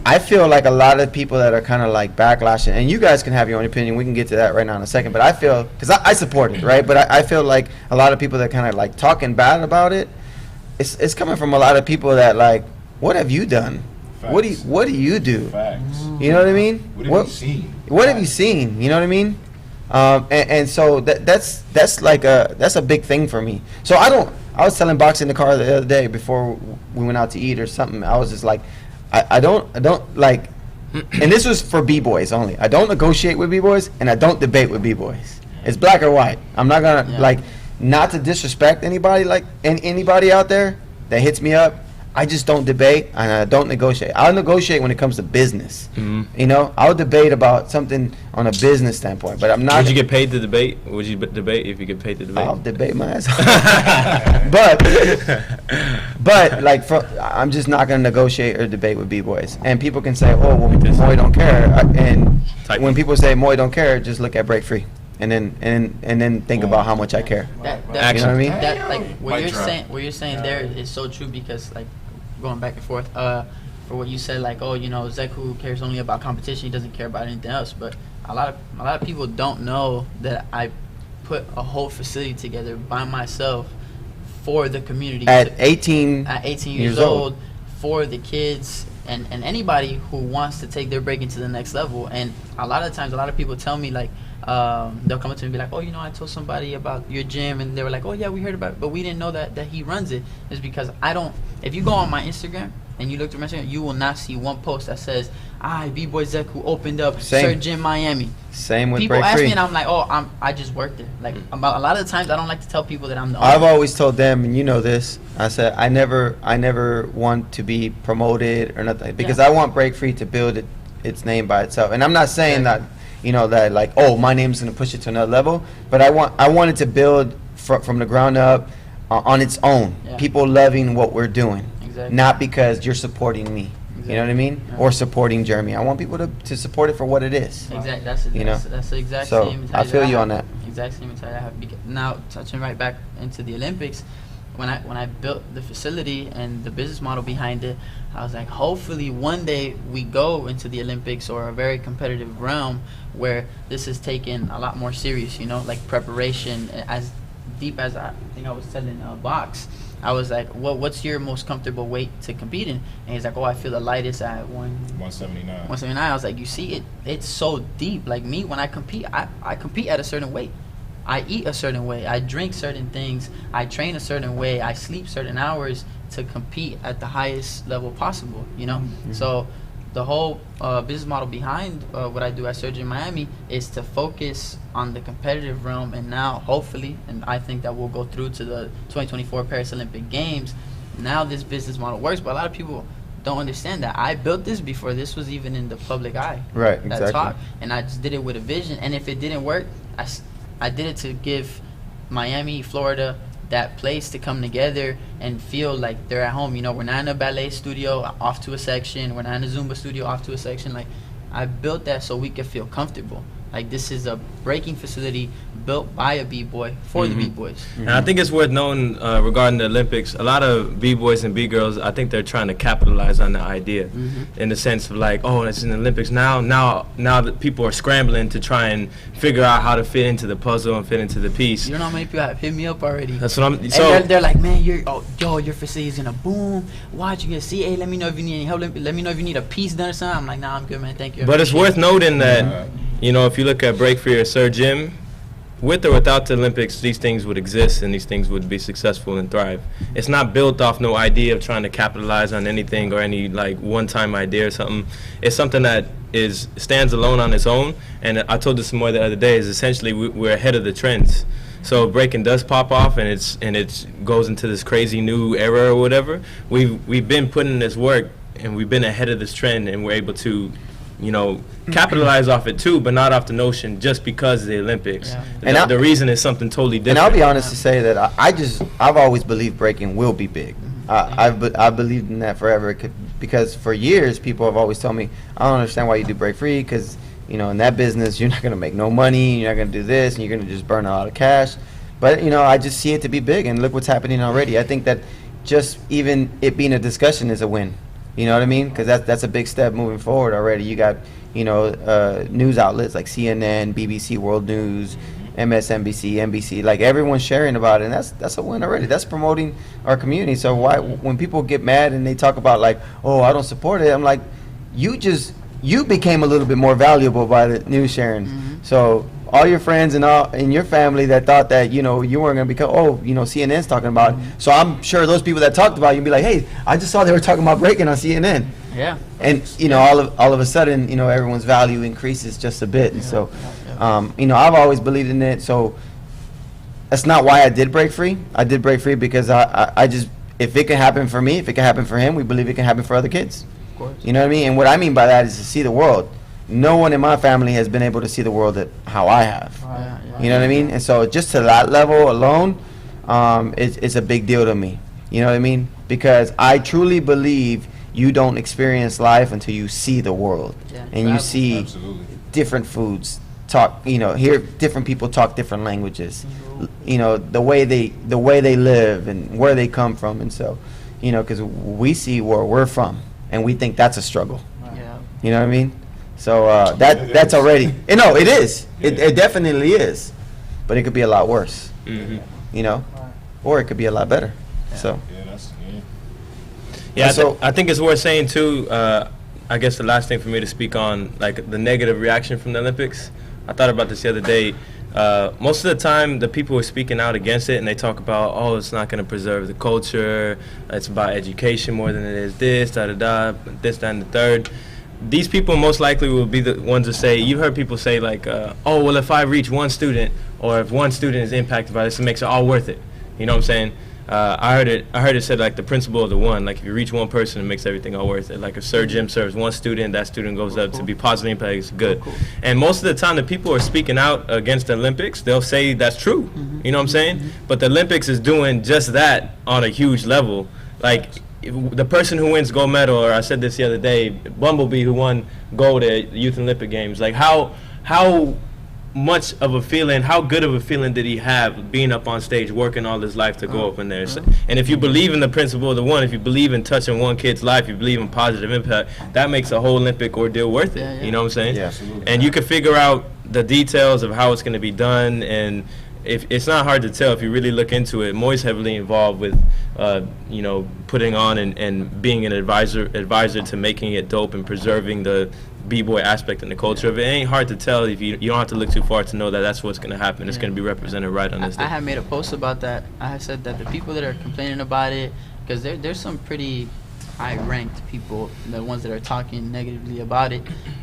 I feel like a lot of people that are kind of like backlashing, and you guys can have your own opinion. We can get to that right now in a second. But I feel, because I support it, right? But I feel like a lot of people that kind of like talking bad about it, it's coming from a lot of people that like, what have you done? Facts. What do you do? Facts. You know what I mean? What have you seen? What have you seen? You know what I mean? And so that's like that's a big thing for me. So I was telling Box in the car the other day before we went out to eat or something. I was just like, I don't like, and this was for B-boys only. I don't negotiate with B-boys and I don't debate with B-boys. It's black or white. I'm not gonna like, not to disrespect anybody, like anybody out there that hits me up, I just don't debate and I don't negotiate. I'll negotiate when it comes to business. You know, I'll debate about something on a business standpoint, but I'm not. Would you get paid to debate? Would you debate if you get paid to debate? I'll debate my ass off. but like, I'm just not gonna negotiate or debate with B-boys. And people can say, "Oh, well, Moy don't care," and when people say Moy don't care, just look at Break Free. And then think about how much I care. That, you know what I mean? That, like what you're saying there is so true, because like going back and forth for what you said, like, oh, you know, Zeku cares only about competition, he doesn't care about anything else. But a lot of people don't know that I put a whole facility together by myself for the community at 18 years old, for the kids and anybody who wants to take their break into the next level. And a lot of times, a lot of people tell me, like, they'll come up to me and be like, oh, you know, I told somebody about your gym, and they were like, oh yeah, we heard about it, but we didn't know that he runs it. It's because I don't. If you go on my Instagram and you look through my Instagram, you will not see one post that says, B-Boy Zeku opened up Sir Gym Miami. Same with people Break ask Free. me, and I'm like, oh, I just worked there. Like, a lot of the times I don't like to tell people that I'm the owner. I've always told them, and you know this, I said I never want to be promoted or nothing, because I want Break Free to build its name by itself. And I'm not saying that, you know, that like, oh, my name's gonna push it to another level, but I wanted to build from the ground up on its own. People loving what we're doing, not because you're supporting me. You know what I mean? Or supporting Jeremy. I want people to support it for what it is. Exactly. That's the exact so same mentality. I feel you on that. Exact same mentality I have. Now, touching right back into the Olympics, when I built the facility and the business model behind it, I was like, hopefully one day we go into the Olympics or a very competitive realm where this is taken a lot more serious, you know, like preparation as deep as I think I was telling Box. I was like, what's your most comfortable weight to compete in? And he's like, oh, I feel the lightest at 179. 179. I was like, you see, it's so deep. Like me, when I compete, I compete at a certain weight. I eat a certain way. I drink certain things. I train a certain way. I sleep certain hours to compete at the highest level possible, you know? So the whole business model behind what I do at Surgery in Miami is to focus on the competitive realm, and now hopefully, and I think that we'll go through to the 2024 Paris Olympic Games. Now this business model works, but a lot of people don't understand that I built this before this was even in the public eye. Right, that exactly. talk, and I just did it with a vision. And if it didn't work, I did it to give Miami, Florida, that place to come together and feel like they're at home. You know, we're not in a ballet studio off to a section. We're not in a Zumba studio off to a section. Like, I built that so we could feel comfortable. Like, this is a breaking facility built by a B-boy for the B-boys. And I think it's worth knowing regarding the Olympics, a lot of B-boys and B-girls, I think they're trying to capitalize on the idea in the sense of like, oh, it's in the Olympics now that people are scrambling to try and figure out how to fit into the puzzle and fit into the piece. You don't know how many people have hit me up already. That's what I'm. And So they're like, man, your facility's gonna boom. Watch, you gonna see. Hey, let me know if you need any help. Let me know if you need a piece done or something. I'm like, nah, I'm good, man. Thank you. But it's worth noting that, you know, if you look at Break Free or Sir Jim, with or without the Olympics, these things would exist and these things would be successful and thrive. It's not built off no idea of trying to capitalize on anything or any like one-time idea or something. It's something that stands alone on its own. And I told this more the other day, is essentially we're ahead of the trends. So breaking does pop off and it goes into this crazy new era or whatever. We've been putting in this work and we've been ahead of this trend, and we're able to, you know, capitalize off it too, but not off the notion just because of the Olympics. Yeah. The reason is something totally different. And I'll be honest to say that I've always believed breaking will be big. I believed in that forever, because for years people have always told me, I don't understand why you do Break Free, because, you know, in that business you're not going to make no money, you're not going to do this, and you're going to just burn a lot of cash. But, you know, I just see it to be big, and look what's happening already. I think that just even it being a discussion is a win. You know what I mean? Because that's a big step moving forward already. You got, you know, news outlets like CNN, BBC World News, MSNBC, NBC, like everyone's sharing about it, and that's a win already. That's promoting our community. So why, when people get mad and they talk about like, oh, I don't support it, I'm like, you became a little bit more valuable by the news sharing. So all your friends and your family that thought that, you know, you weren't going to become, oh, you know, CNN's talking about it. So I'm sure those people that talked about you be like, hey, I just saw they were talking about breaking on CNN. Yeah. And, you know, all of a sudden, you know, everyone's value increases just a bit. And so, you know, I've always believed in it. So that's not why I did break free. I did break free because I just, if it can happen for me, if it can happen for him, we believe it can happen for other kids. Of course. You know what I mean? And what I mean by that is to see the world. No one in my family has been able to see the world how I have. Yeah, yeah. You know what I mean? And so just to that level alone, it's a big deal to me. You know what I mean? Because I truly believe you don't experience life until you see the world. Yeah. And you see Absolutely. different foods, hear different people talk different languages. You know, the way they live and where they come from. And so, you know, because we see where we're from and we think that's a struggle. Yeah. You know what I mean? So that's already, no, it is. It definitely is. But it could be a lot worse. Mhm. You know? Or it could be a lot better. So. Yeah, that's Yeah, So- I think it's worth saying too. I guess the last thing for me to speak on, like the negative reaction from the Olympics. I thought about this the other day. Most of the time, the people are speaking out against it, and they talk about, oh, it's not going to preserve the culture. It's about education more than it is this, da da da, this, that, and the third. These people most likely will be the ones to say, you've heard people say like, oh, well, if I reach one student, or if one student is impacted by this, it makes it all worth it. You know what I'm saying? I heard it said like the principle of the one. Like if you reach one person, it makes everything all worth it. Like if Sir Jim serves one student, that student goes up to be positive impact. It's good. And most of the time, the people who are speaking out against the Olympics, they'll say that's true. You know what I'm saying? But the Olympics is doing just that on a huge level. Like the person who wins gold medal, or I said this the other day, Bumblebee, who won gold at Youth Olympic Games. Like how much of a feeling, how good of a feeling did he have being up on stage, working all his life to go up in there? So, and if you believe in the principle of the one, if you believe in touching one kid's life, you believe in positive impact, that makes a whole Olympic ordeal worth it. Yeah, yeah. You know what I'm saying? Yeah. Absolutely. And you can figure out the details of how it's going to be done, and if it's not hard to tell if you really look into it. Moy's heavily involved with, you know, putting on and being an advisor to making it dope and preserving the B-boy aspect and the culture of it. It ain't hard to tell if you don't have to look too far to know that that's what's going to happen. It's going to be represented right on this day. I have made a post about that. I have said that the people that are complaining about it, because there's some pretty high-ranked people, the ones that are talking negatively about it.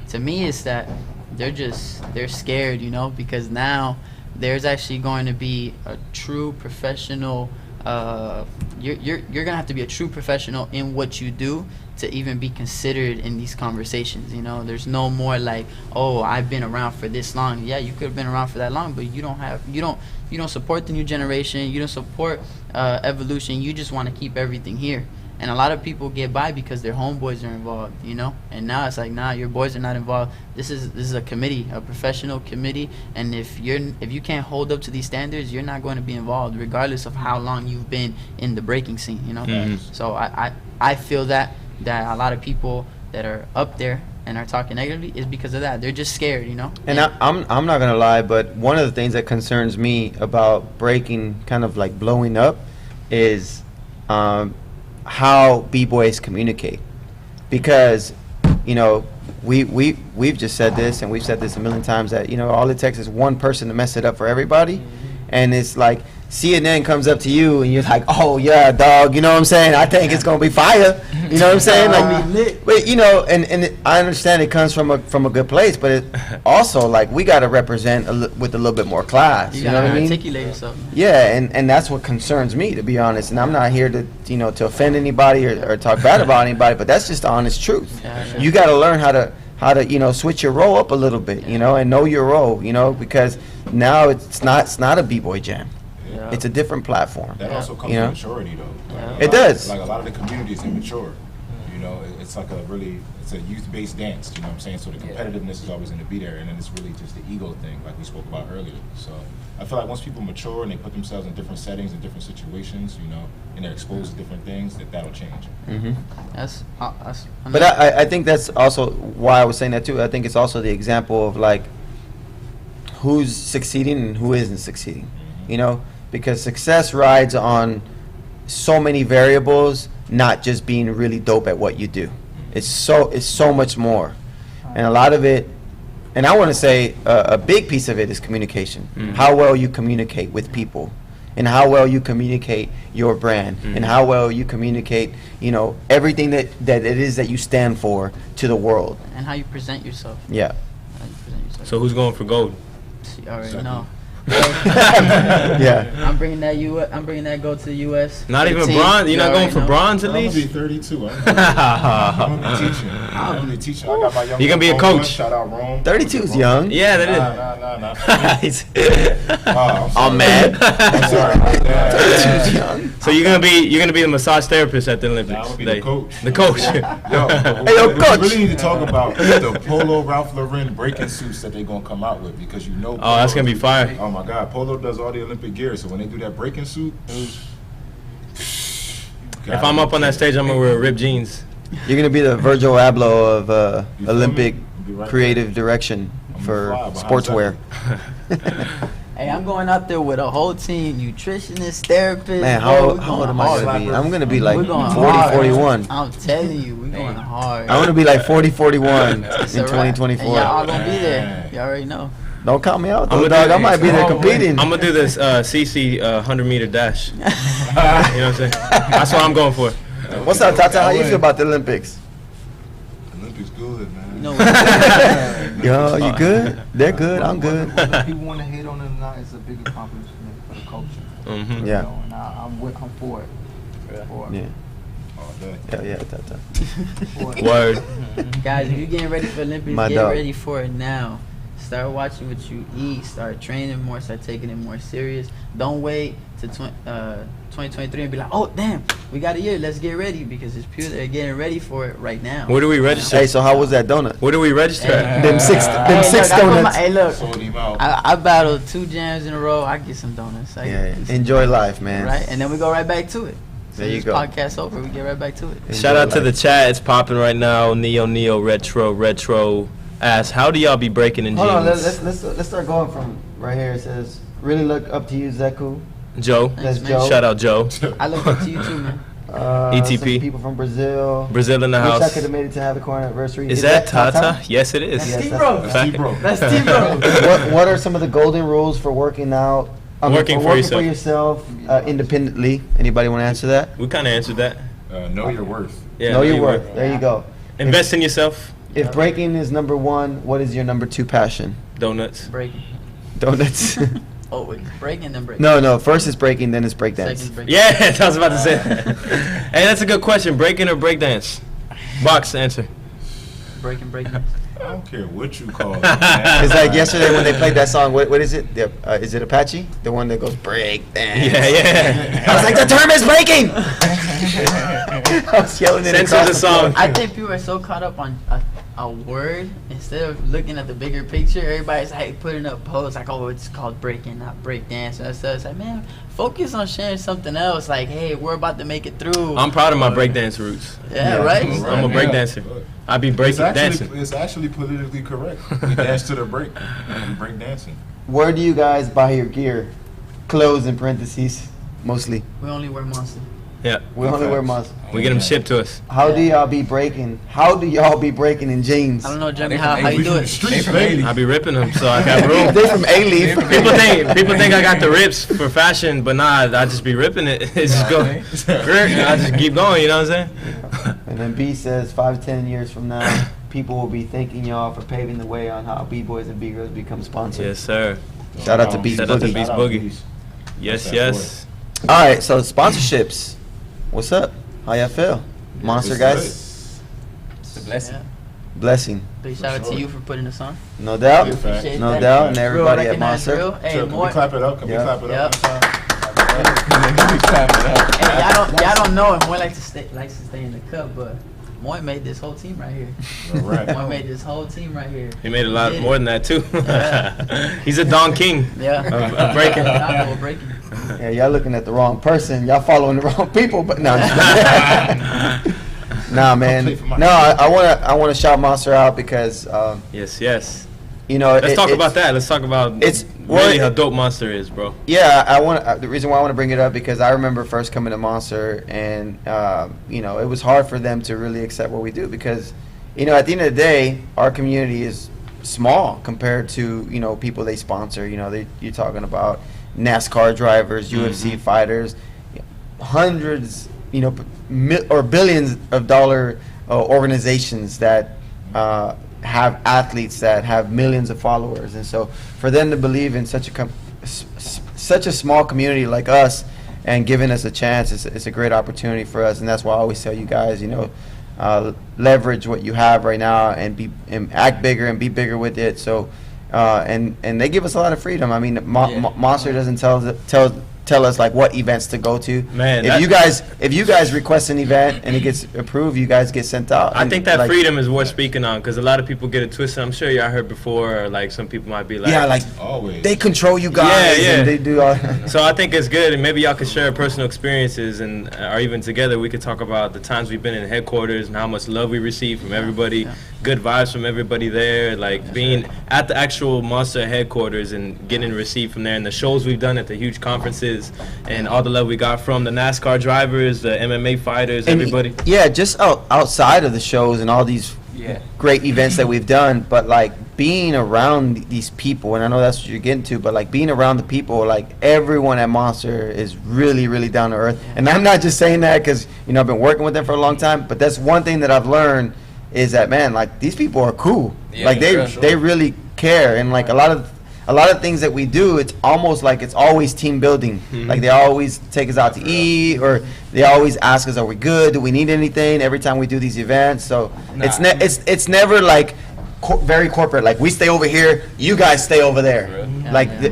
To me, it's that they're scared, you know, because now there's actually going to be a true professional. You're gonna have to be a true professional in what you do to even be considered in these conversations. You know, there's no more like, oh, I've been around for this long. Yeah, you could have been around for that long, but you don't support the new generation. You don't support evolution. You just want to keep everything here. And a lot of people get by because their homeboys are involved, you know. And now it's like, nah, your boys are not involved. This is a committee, a professional committee. And if you can't hold up to these standards, you're not going to be involved, regardless of how long you've been in the breaking scene, you know. So I feel that a lot of people that are up there and are talking negatively is because of that. They're just scared, you know. And I'm not gonna lie, but one of the things that concerns me about breaking, kind of like blowing up, is how B-boys communicate. Because, you know, we've just said this, and we've said this a million times, that, you know, all it takes is one person to mess it up for everybody. And it's like CNN comes up to you and you're like, oh yeah, dog, you know what I'm saying? I think it's gonna be fire. You know what I'm saying? Like, but you know, and I understand it comes from a good place, but it also, like, we gotta represent with a little bit more class. You know what I mean? Articulate yourself. Yeah, and that's what concerns me, to be honest. And I'm not here to, you know, to offend anybody or talk bad about anybody, but that's just the honest truth. Yeah. You got to learn how to, you know, switch your role up a little bit, you know, and know your role, you know, because now it's not a B-boy jam. Yeah. It's a different platform. That also comes You know? with maturity, though. Like, It does. Like a lot of the community is immature. You know, it's like it's a youth-based dance. You know what I'm saying? So the competitiveness is always going to be there, and then it's really just the ego thing, like we spoke about earlier. So I feel like once people mature and they put themselves in different settings and different situations, you know, and they're exposed to different things, that'll change. That's But I think that's also why I was saying that too. I think it's also the example of, like, who's succeeding and who isn't succeeding. You know, because success rides on so many variables, not just being really dope at what you do. It's so much more, and a lot of it, and I want to say a big piece of it is communication. How well you communicate with people, and how well you communicate your brand, and how well you communicate, you know, everything that it is that you stand for to the world. and how you present yourself. Yeah. How you present yourself. So who's going for gold? You already know. Yeah. I'm bringing that I'm bringing that gold to the U.S. Not even 15. bronze. You're You not going already for know. bronze at I'm gonna be least. 32. I'm gonna be teaching. I'm gonna be teaching. I got my young. You gonna be a Rome coach. one. Shout out Rome. 32 is young. Yeah, that Nah. is. I'm mad. I'm sorry about that. 32 is young. So you're gonna be the massage therapist at the Olympics. Nah, I'm gonna be Day. the coach. The coach. Yo, but Hey, yo, we coach. really need to talk about the Polo Ralph Lauren breaking suits that they're gonna come out with, because you know. Oh, that's gonna be fire. Oh my God, Polo does all the Olympic gear, so when they do that breaking suit, If I'm up on that stage, I'm gonna wear ripped jeans. You're gonna be the Virgil Abloh of You feel Olympic me? Be right creative direction I'm for gonna fly behind sportswear. Hey, I'm going out there with a whole team, nutritionist, therapist. Man, bro, how we old going am I hard. gonna be? I'm gonna be like We're going 40, hard. 41. I'm telling you, we're going hard. I want to be like 40, 41 in It's a wrap. 2024. And y'all all gonna be there. You already know. Don't count me out, I'm though, gonna dog. do I might be there Oh, competing. I'm gonna do this CC 100-meter dash. You know what I'm saying? That's what I'm going for. What's up, Tata? How you feel about the Olympics? Olympics good, man. You know what? Yo, you good? They're good. I'm good. Whether people want to hate on it or not, it's a big accomplishment for the culture. Mm-hmm. Yeah. You know, and I'm for it. For it. Yeah. All day. Yeah, Tata. For it. Word. Guys, if you're getting ready for Olympics, My get dog. ready for it now. Start watching what you eat. Start training more. Start taking it more serious. Don't wait to 2023 and be like, oh, damn, we got a year. Let's get ready, because it's pure. They're getting ready for it right now. Where do we register? Hey, so how was that donut? Where do we register at? Them six look, I put donuts. hey, look, Sold him out. I battled 2 jams in a row. I get some donuts. I Yeah, get some enjoy donuts, life, man. Right, and then we go right back to it. So There you this go. podcast over, we get right back to it. Shout out to Enjoy the life. chat. It's popping right now. Neo Retro. Ask, how do y'all be breaking in Hold on, jeans? let's start going from right here. It says, really look up to you, Zeku. Joe. That's man. Joe. Shout out Joe. I look up to you too, man. ETP. Some people from Brazil. Brazil in the Wish I house. could have made it to have a core anniversary. Is that Tata? Yes, it is. That's Yes, Steve that's- Bro. That's T-Bro. That's Steve Bro. what are some of the golden rules for working out? Working for yourself independently. Anybody want to answer that? We kind of answered that. Know your worth. Yeah, know your worth. There you go. Invest in yourself. If breaking is number 1, what is your number 2 passion? Donuts. Breaking. Donuts. Oh, wait, breaking then breaking. no. First is breaking, then it's breakdance. Second breaking. Yeah, I was about to say that. Hey, that's a good question. Breaking or breakdance? Box answer. Breaking. I don't care what you call it. Man. It's like yesterday when they played that song. What is it? Is it Apache? The one that goes break dance. Yeah. I was like, the term is breaking. I was yelling it Censor across the floor. song. I think people are so caught up on a word instead of looking at the bigger picture. Everybody's like putting up posts like, oh, it's called breaking, not break dance. And so it's like, man, focus on sharing something else. Like, hey, we're about to make it through. I'm proud of my breakdance roots. yeah, Yeah. right? I'm a break dancer. I be breaking dancing. It's actually politically correct. We dance to the break. We break dancing. Where do you guys buy your gear? Clothes in parentheses, mostly. We only wear Monster. Yeah. We only wear must. We get them shipped to us. How do y'all be breaking? How do y'all be breaking in jeans? I don't know, Jeremy, They how from you We do from the it. streets, baby. I be ripping them so I got room. They from A-Leaf. People think I got the rips for fashion, but nah, I just be ripping it. It's just go. I just keep going. You know what I'm saying? And then B says 5-10 years from now, people will be thanking y'all for paving the way on how B-Boys and B-Girls become sponsored. Yes, sir. Shout out to Beast Shout out to Boogie. Beast Boogie. Yes, yes. All right, so sponsorships. What's up? How y'all feel? Monster It's guys? It's a blessing. Yeah. Blessing. Big shout out to you for putting us on. No doubt. Big fact. Appreciate No that. doubt. And Real everybody at recognized Monster. real. Hey, Can we more. clap it up? Can we Yeah. clap it Yep. up? Hey, y'all don't know it. Moy likes to stay in the cup, but Moy made this whole team right here. All right. Moy made this whole team right here. He made a lot Did more it. than that too. Yeah. He's a Don King. Yeah. Of breaking. I know, breaking. Yeah, y'all looking at the wrong person. Y'all following the wrong people. But no, nah, man. play for my No, I wanna shout Monster out because Yes, yes. you know. Let's talk it's- about that. Let's talk about it's- really well, how dope Monster is, bro. Yeah, I want the reason why I want to bring it up because I remember first coming to Monster and you know it was hard for them to really accept what we do because you know at the end of the day our community is small compared to you know people they sponsor. You know you're talking about NASCAR drivers, UFC fighters, hundreds you know or billions of dollar organizations that have athletes that have millions of followers, and so for them to believe in such a such a small community like us, and giving us a chance. It's a great opportunity for us, and that's why I always tell you guys, leverage what you have right now and act bigger and be bigger with it. So, and they give us a lot of freedom. I mean, Monster doesn't tell us like what events to go to. Man, if you guys request an event and it gets approved, you guys get sent out. I think that like, freedom is worth speaking on, because a lot of people get it twisted. I'm sure y'all heard before, or like some people might be like, yeah, like always they control you guys, and they do all. So I think it's good, and maybe y'all could share personal experiences, and or even together we could talk about the times we've been in headquarters and how much love we receive from everybody, good vibes from everybody there, like being at the actual Monster headquarters and getting received from there, and the shows we've done at the huge conferences, and all the love we got from the NASCAR drivers, the MMA fighters, And everybody. Yeah, just outside of the shows and all these great events that we've done, but like being around these people, and I know that's what you're getting to, but like being around the people, like everyone at Monster is really, really down to earth. And I'm not just saying that because, I've been working with them for a long time, but that's one thing that I've learned is that, man, like these people are cool. Like they really care, and like a lot of things that we do, it's almost like it's always team building. Like they always take us out to eat, or they always ask us, "Are we good? Do we need anything?" Every time we do these events, so it's never like very corporate. Like we stay over here, you guys stay over there.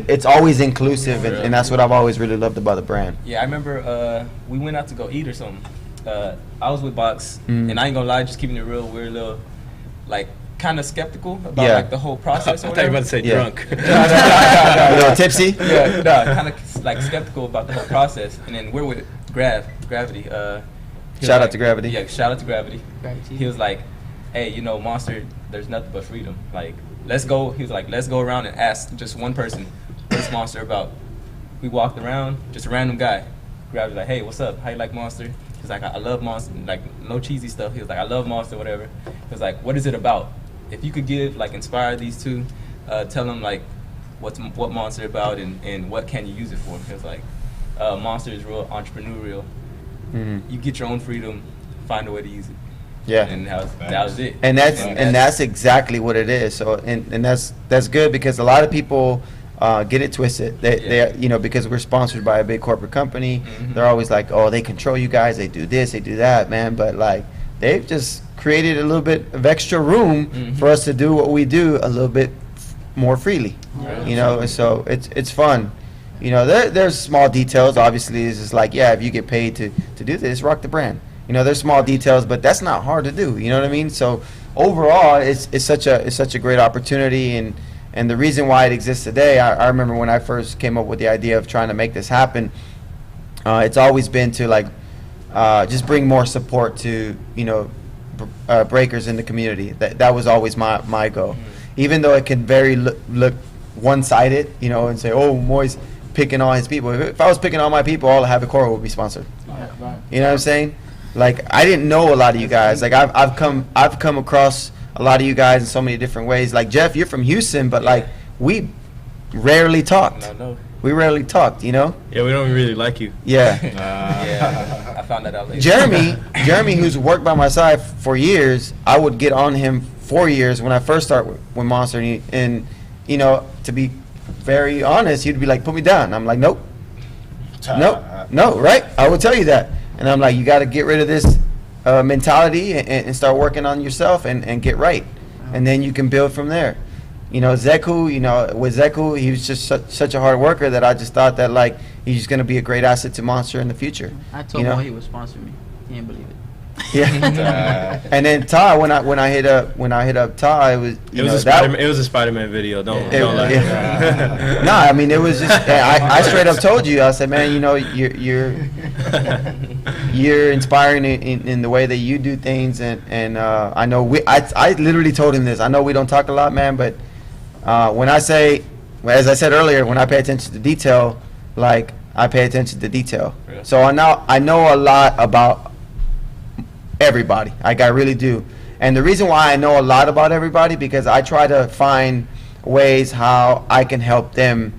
It's always inclusive, and that's what I've always really loved about the brand. Yeah, I remember we went out to go eat or something. I was with Box, and I ain't gonna lie, just keeping it real, we're a little like kind of skeptical about like the whole process. I thought you were about to say drunk. A little tipsy. Kind of like skeptical about the whole process. And then we're with Gravity. Shout out to Gravity. Yeah, shout out to Gravity. He was like, "Hey, Monster, there's nothing but freedom. Like, let's go." He was like, "Let's go around and ask just one person, what's Monster about?" We walked around, just a random guy. Gravity like, "Hey, what's up? How you like Monster?" He's like, "I love Monster." Like, no cheesy stuff. He was like, "I love Monster, whatever." He was like, "What is it about? If you could inspire these two, tell them like what Monster about and what can you use it for." Because like Monster is real entrepreneurial. You get your own freedom, find a way to use it. Yeah, and that was it. And that's exactly what it is. So and that's good, because a lot of people get it twisted. They because we're sponsored by a big corporate company, they're always like, "Oh, they control you guys. They do this, they do that, man." But like they've just created a little bit of extra room for us to do what we do a little bit more freely, and so it's fun. There's small details. Obviously, it's just like, if you get paid to do this, rock the brand. There's small details, but that's not hard to do. You know what I mean? So overall, it's such a great opportunity, and the reason why it exists today. I remember when I first came up with the idea of trying to make this happen. It's always been to like just bring more support to breakers in the community. That was always my goal. Even though it can look one-sided, and say, "Oh, Moy's picking on his people." If I was picking on my people, all of Habicore would be sponsored. You know what I'm saying? Like, I didn't know a lot of you guys. Like I've come across a lot of you guys in so many different ways. Like Jeff, you're from Houston, but like we rarely talked. No. We rarely talked, Yeah, we don't really like you. Yeah. Yeah, I found that out later. Jeremy, who's worked by my side for years, I would get on him for years when I first started with Monster, and to be very honest, he'd be like, "Put me down." I'm like, "Nope, no, right? I will tell you that." And I'm like, "You got to get rid of this mentality and start working on yourself and get right, and then you can build from there." Zeku, with Zeku, he was just such a hard worker that I just thought that like he's going to be a great asset to Monster in the future. I told him he would sponsor me. He didn't believe it. Yeah. And then Ty, when I hit up Ty, it was a Spider-Man video. Don't lie. No, I mean it was just I straight up told you. I said, "Man, you're inspiring in the way that you do things, and I know I literally told him this. I know we don't talk a lot, man, but when I say, as I said earlier, when I pay attention to detail, like I pay attention to detail. Really? So I know a lot about everybody. Like I really do. And the reason why I know a lot about everybody, because I try to find ways how I can help them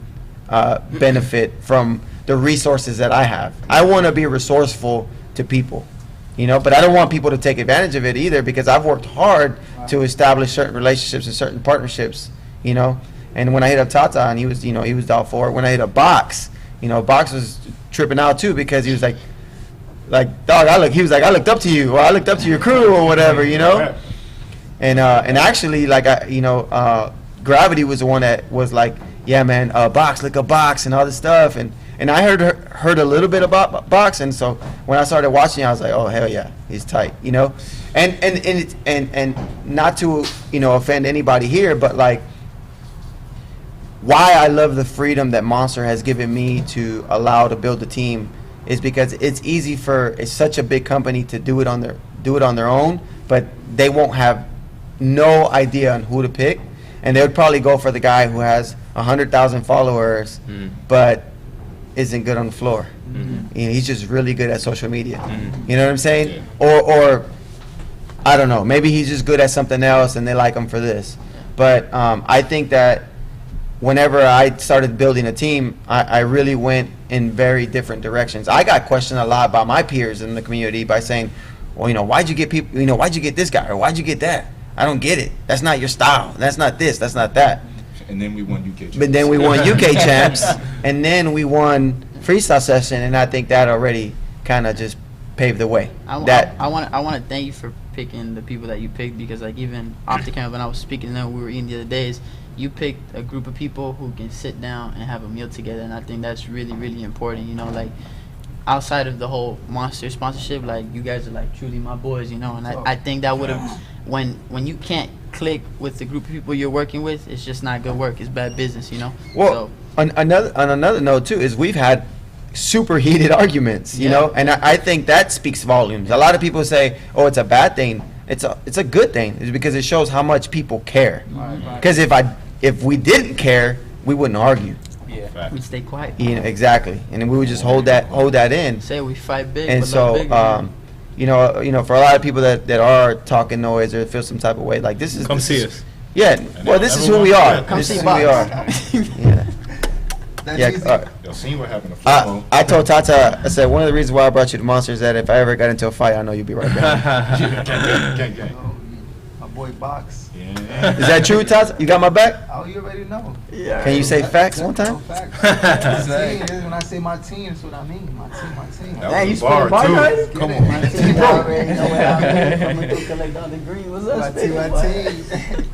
benefit from the resources that I have. I want to be resourceful to people, but I don't want people to take advantage of it either, because I've worked hard to establish certain relationships and certain partnerships, And when I hit up Tata, and he was all for it. When I hit up Box, Box was tripping out too, because he was like, dog, he was like, I looked up to you, or I looked up to your crew, or whatever, And actually, like, Gravity was the one that was like, yeah, man, Box, look up Box, and all this stuff, and I heard a little bit about Box, and so when I started watching, I was like, oh, hell yeah, he's tight, and not to offend anybody here, but like, why I love the freedom that Monster has given me to allow to build a team is because it's easy for such a big company to do it on their own, but they won't have no idea on who to pick, and they would probably go for the guy who has 100,000 followers, but isn't good on the floor. He's just really good at social media. You know what I'm saying? Or I don't know. Maybe he's just good at something else, and they like him for this. But I think that whenever I started building a team, I really went in very different directions. I got questioned a lot by my peers in the community by saying, well, why'd you get people? Why'd you get this guy, or why'd you get that? I don't get it. That's not your style. That's not this. That's not that. And then we won UK champs. But then we won UK champs, and then we won freestyle session, and I think that already kind of just paved the way. I want to thank you for picking the people that you picked, because like even off the camera when I was speaking to them, we were eating the other days, you picked a group of people who can sit down and have a meal together, and I think that's really, really important. Like outside of the whole Monster sponsorship, like you guys are like truly my boys, and I think that would have, when you can't click with the group of people you're working with, it's just not good work. It's bad business, Well, on another note too is we've had super heated arguments, know, and I think that speaks volumes. A lot of people say, "Oh, it's a bad thing." It's a good thing. It's because it shows how much people care. Because if we didn't care, we wouldn't argue. Yeah, we'd stay quiet. Exactly, and we would just hold that in. Say we fight big, and but so bigger, for a lot of people that are talking noise or feel some type of way, like this is see us. Yeah, well, this is who we are. Come This see is who we are. Yeah. That's Yeah, easy. Y'all seen what happened to Flomo? I told Tata, I said, one of the reasons why I brought you to Monster is that if I ever got into a fight, I know you'd be right back. Gang. Oh, my boy Box. Yeah. Is that true, Tata? You got my back? Oh, you already know. Can you say facts one time? Facts. When I say my team, that's what I mean. My team. That Hey, was you a bar, spit bars too. already? Come Get on, it. man. You already know what I'm coming to collect all the green. What's up, My team.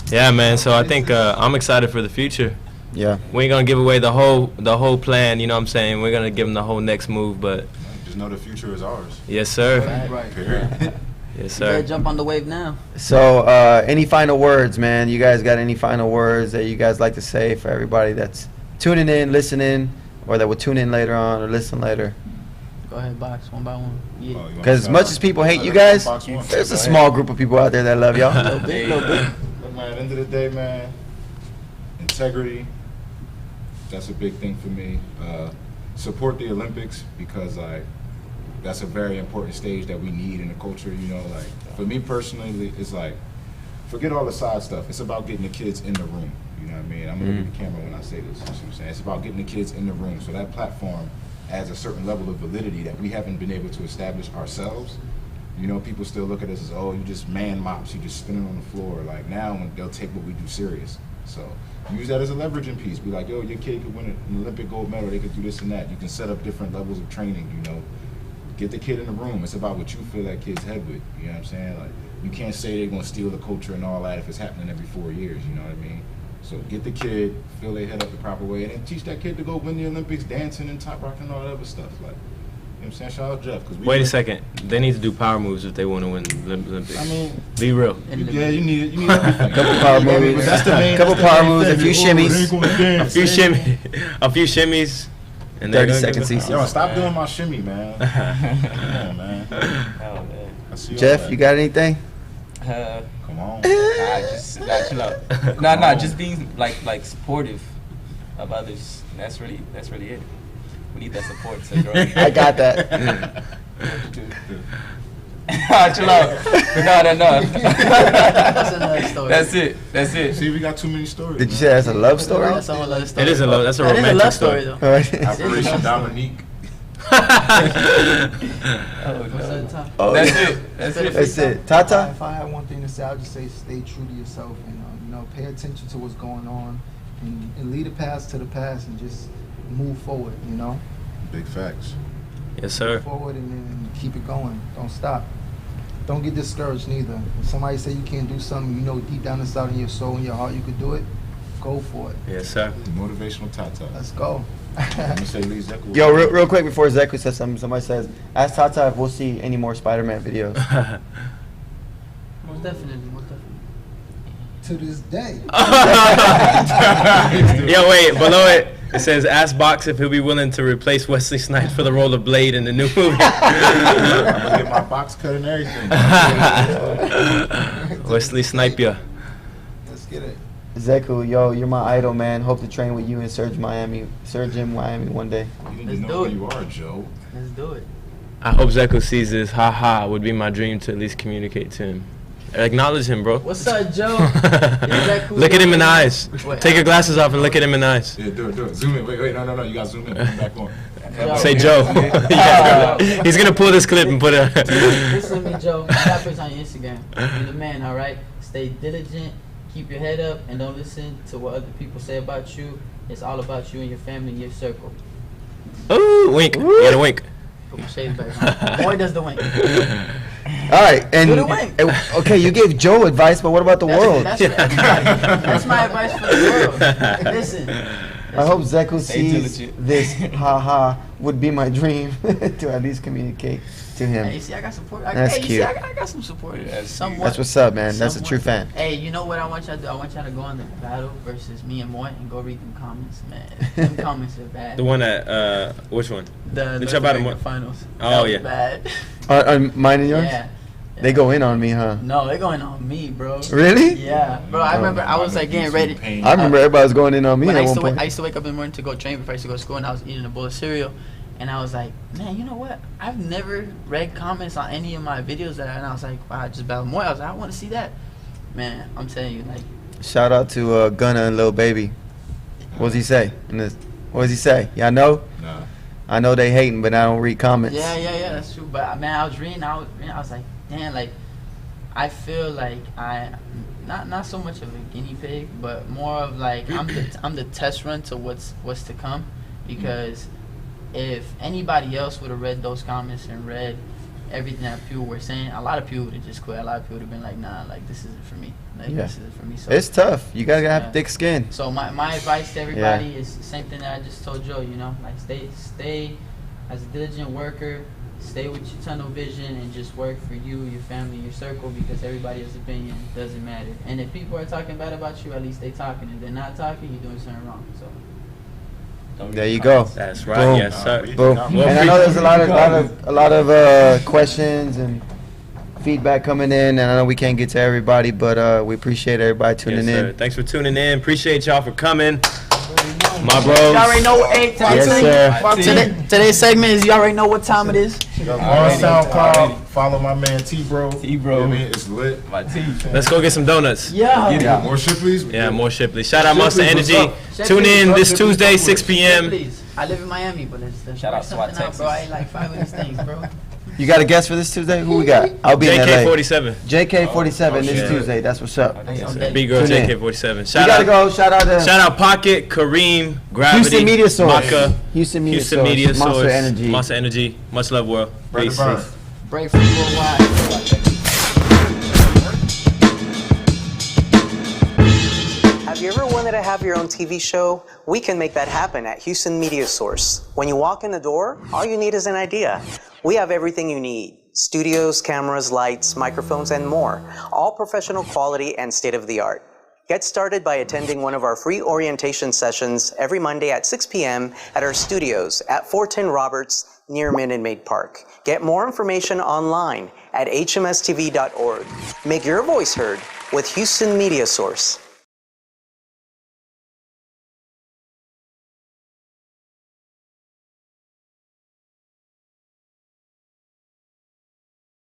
Yeah, man. So I think I'm excited for the future. Yeah. We ain't gonna give away the whole plan. You know what I'm saying? We're gonna give them the whole next move, but Just know the future is ours. yes, sir. Right. Period. Yes, You better sir. jump on the wave now. So, any final words, man? You guys got any final words that you guys like to say for everybody that's tuning in, listening, or that will tune in later on or listen later? Go ahead, Box, one by one. Oh, Yeah. you wanna Because as start? much as people hate you guys, Box one. there's a small group of people out there that love y'all. Little bit. Look, man, at the end of the day, man, integrity, that's a big thing for me. Support the Olympics, because that's a very important stage that we need in the culture. For me personally, it's like, forget all the side stuff. It's about getting the kids in the room. You know what I mean? I'm gonna look at the camera when I say this. You see what I'm saying? It's about getting the kids in the room. So that platform adds a certain level of validity that we haven't been able to establish ourselves. People still look at us as, oh, you just man mops, you just spinning on the floor. Like now, they'll take what we do serious. So use that as a leveraging piece. Be like, yo, your kid could win an Olympic gold medal. They could do this and that. You can set up different levels of training. Get the kid in the room. It's about what you fill that kid's head with. You know what I'm saying? Like, you can't say they're gonna steal the culture and all that if it's happening every 4 years. You know what I mean? So get the kid, fill their head up the proper way, and then teach that kid to go win the Olympics, dancing and top rocking and all that other stuff. Like, you know what I'm saying? Shout out Jeff. Wait a second. They need to do power moves if they want to win the Olympics. I mean, Be real. you need it. You need everything. Couple power moves. That's the main. Couple power moves, a few shimmies. A few shimmies. And they're 30 gonna second give it- CC. Yo, stop doing my shimmy, man. Come on, man. Oh man. I see all Jeff, that. you got anything? Come on. Chill out. Nah, just being like supportive of others. That's really it. We need that support to grow. I got that. Chill out. No. That's another story. That's it. See, we got too many stories. Did you say that's a love story? That's a whole other story. It is a love. That's a That is a romantic love story, though. All right. Operation Dominique. Oh What's no. that time? Oh, That's yeah. it. That's it. Tata? If I had one thing to say, I'd just say stay true to yourself and pay attention to what's going on. and leave the past to the past and just move forward, you know? Big facts. Yes, sir. Move forward and keep it going. Don't stop. Don't get discouraged neither. If somebody say you can't do something, you know deep down inside in your soul and your heart you could do it, go for it. Yes, sir. Motivational Tata. Let's go. Let me say Lee Zeku. Yo, real quick before Zeku says something, somebody says, ask Tata if we'll see any more Spider-Man videos. Most definitely. To this day. Yo, wait, below it says, ask Box if he'll be willing to replace Wesley Snipes for the role of Blade in the new movie. I'm gonna get my box cut and everything. Wesley Snipe ya. Let's get it. Zeku, yo, you're my idol, man. Hope to train with you in Surge in Miami one day. You need Let's to know do who it. you are, Joe. Let's do it. I hope Zeku sees this. Ha would be my dream to at least communicate to him. Acknowledge him, bro. What's up, Joe? Zeku, Look at him in the yo. eyes. Wait, Take your glasses off and look at him in the eyes. Yeah, do it. Zoom in. Wait, no. You gotta zoom in. Come back on. Say Joe. Yeah. He's gonna pull this clip and put it. Listen to me, Joe. Rappers on your Instagram. You're the man, all right? Stay diligent, keep your head up, and don't listen to what other people say about you. It's all about you and your family and your circle. Ooh, wink. You gotta wink. Put my shades back on. Boy does the wink. All right, and Do the wink. okay, you gave Joe advice, but what about the world? That's for everybody. That's my advice for the world. Listen. I hope Zeku Stay sees diligent. this. Would be my dream to at least communicate to Hey, him. you see, I got support. That's hey, you cute. see, I got some support. Somewhat. That's what's up, man. That's a Somewhat. true fan. Hey, you know what I want y'all to do? I want y'all to go on the battle versus me and Moy and go read them comments, man. Them comments are bad. The one at which one? The North American American finals. Oh, That was yeah. Bad. Mine and yours? Yeah. They go in on me, huh? No, they're going on me, bro. Really? Yeah, bro. I remember I was like getting ready. I remember everybody was going in on me When at I used, one to wake, point. I used to wake up in the morning to go train before I used to go to school, and I was eating a bowl of cereal, and I was like, man, you know what? I've never read comments on any of my videos and I was like, wow, I just battled more. I was like, I want to see that. Man, I'm telling you, like. Shout out to Gunna and Lil Baby. What does he say? What does he say? Y'all know? Nah. I know they hating, but I don't read comments. Yeah, that's true. But man, I was reading, I was like, damn, like, I feel like I, not so much of a guinea pig, but more of like I'm the test run to what's to come, because if anybody else would have read those comments and read everything that people were saying, a lot of people would have just quit. A lot of people would have been like, nah, like this isn't for me. Like Yeah. this isn't for me. So It's tough. You gotta have Yeah. thick skin. So my advice to everybody is the same thing that I just told Joe, you know, like stay as a diligent worker, stay with your tunnel vision, and just work for you, your family, your circle, because everybody's opinion doesn't matter. And if people are talking bad about you, at least they talking. If they're not talking, you're doing something wrong. So There you go. That's right. Boom. Yes, sir. Boom. Well, And I know there's a lot of questions and feedback coming in, and I know we can't get to everybody, but we appreciate everybody tuning Yes, sir. in. Thanks for tuning in. Appreciate y'all for coming. My bros. you already know. Hey, Yes, today's segment is you already know what time it is. On SoundCloud, follow my man T-Bro. T-Bro. I mean, it's lit. My teeth. Let's go get some donuts. Yeah. More Shipleys? Yeah, more Shipley. Shout out Monster Shipley's, Energy. what's up? Tune in this Shipley's, Tuesday, what's up? 6 p.m. Please. I live in Miami, but it's Shout out SWAT, something out, bro. I Texas. ain't like 5 of these things, bro. You got a guest for this Tuesday? Who we got? I'll be in LA. JK47. JK47 this yeah. Tuesday. That's what's up. That's Yes, on sir. deck. Big girl Tune in. JK47. We Shout gotta out. go. Shout out to Shout out Pocket, Kareem, Gravity, Houston Media Source. Maka, Houston Media Houston Source. Media Monster Source, Energy. Monster Energy. Much love, world. Brother Peace. Burn. Break from worldwide. Have you ever wanted to have your own TV show? We can make that happen at Houston Media Source. When you walk in the door, all you need is an idea. We have everything you need. Studios, cameras, lights, microphones, and more. All professional quality and state-of-the-art. Get started by attending one of our free orientation sessions every Monday at 6 p.m. at our studios at 410 Roberts near Minute Maid Park. Get more information online at hmstv.org. Make your voice heard with Houston Media Source.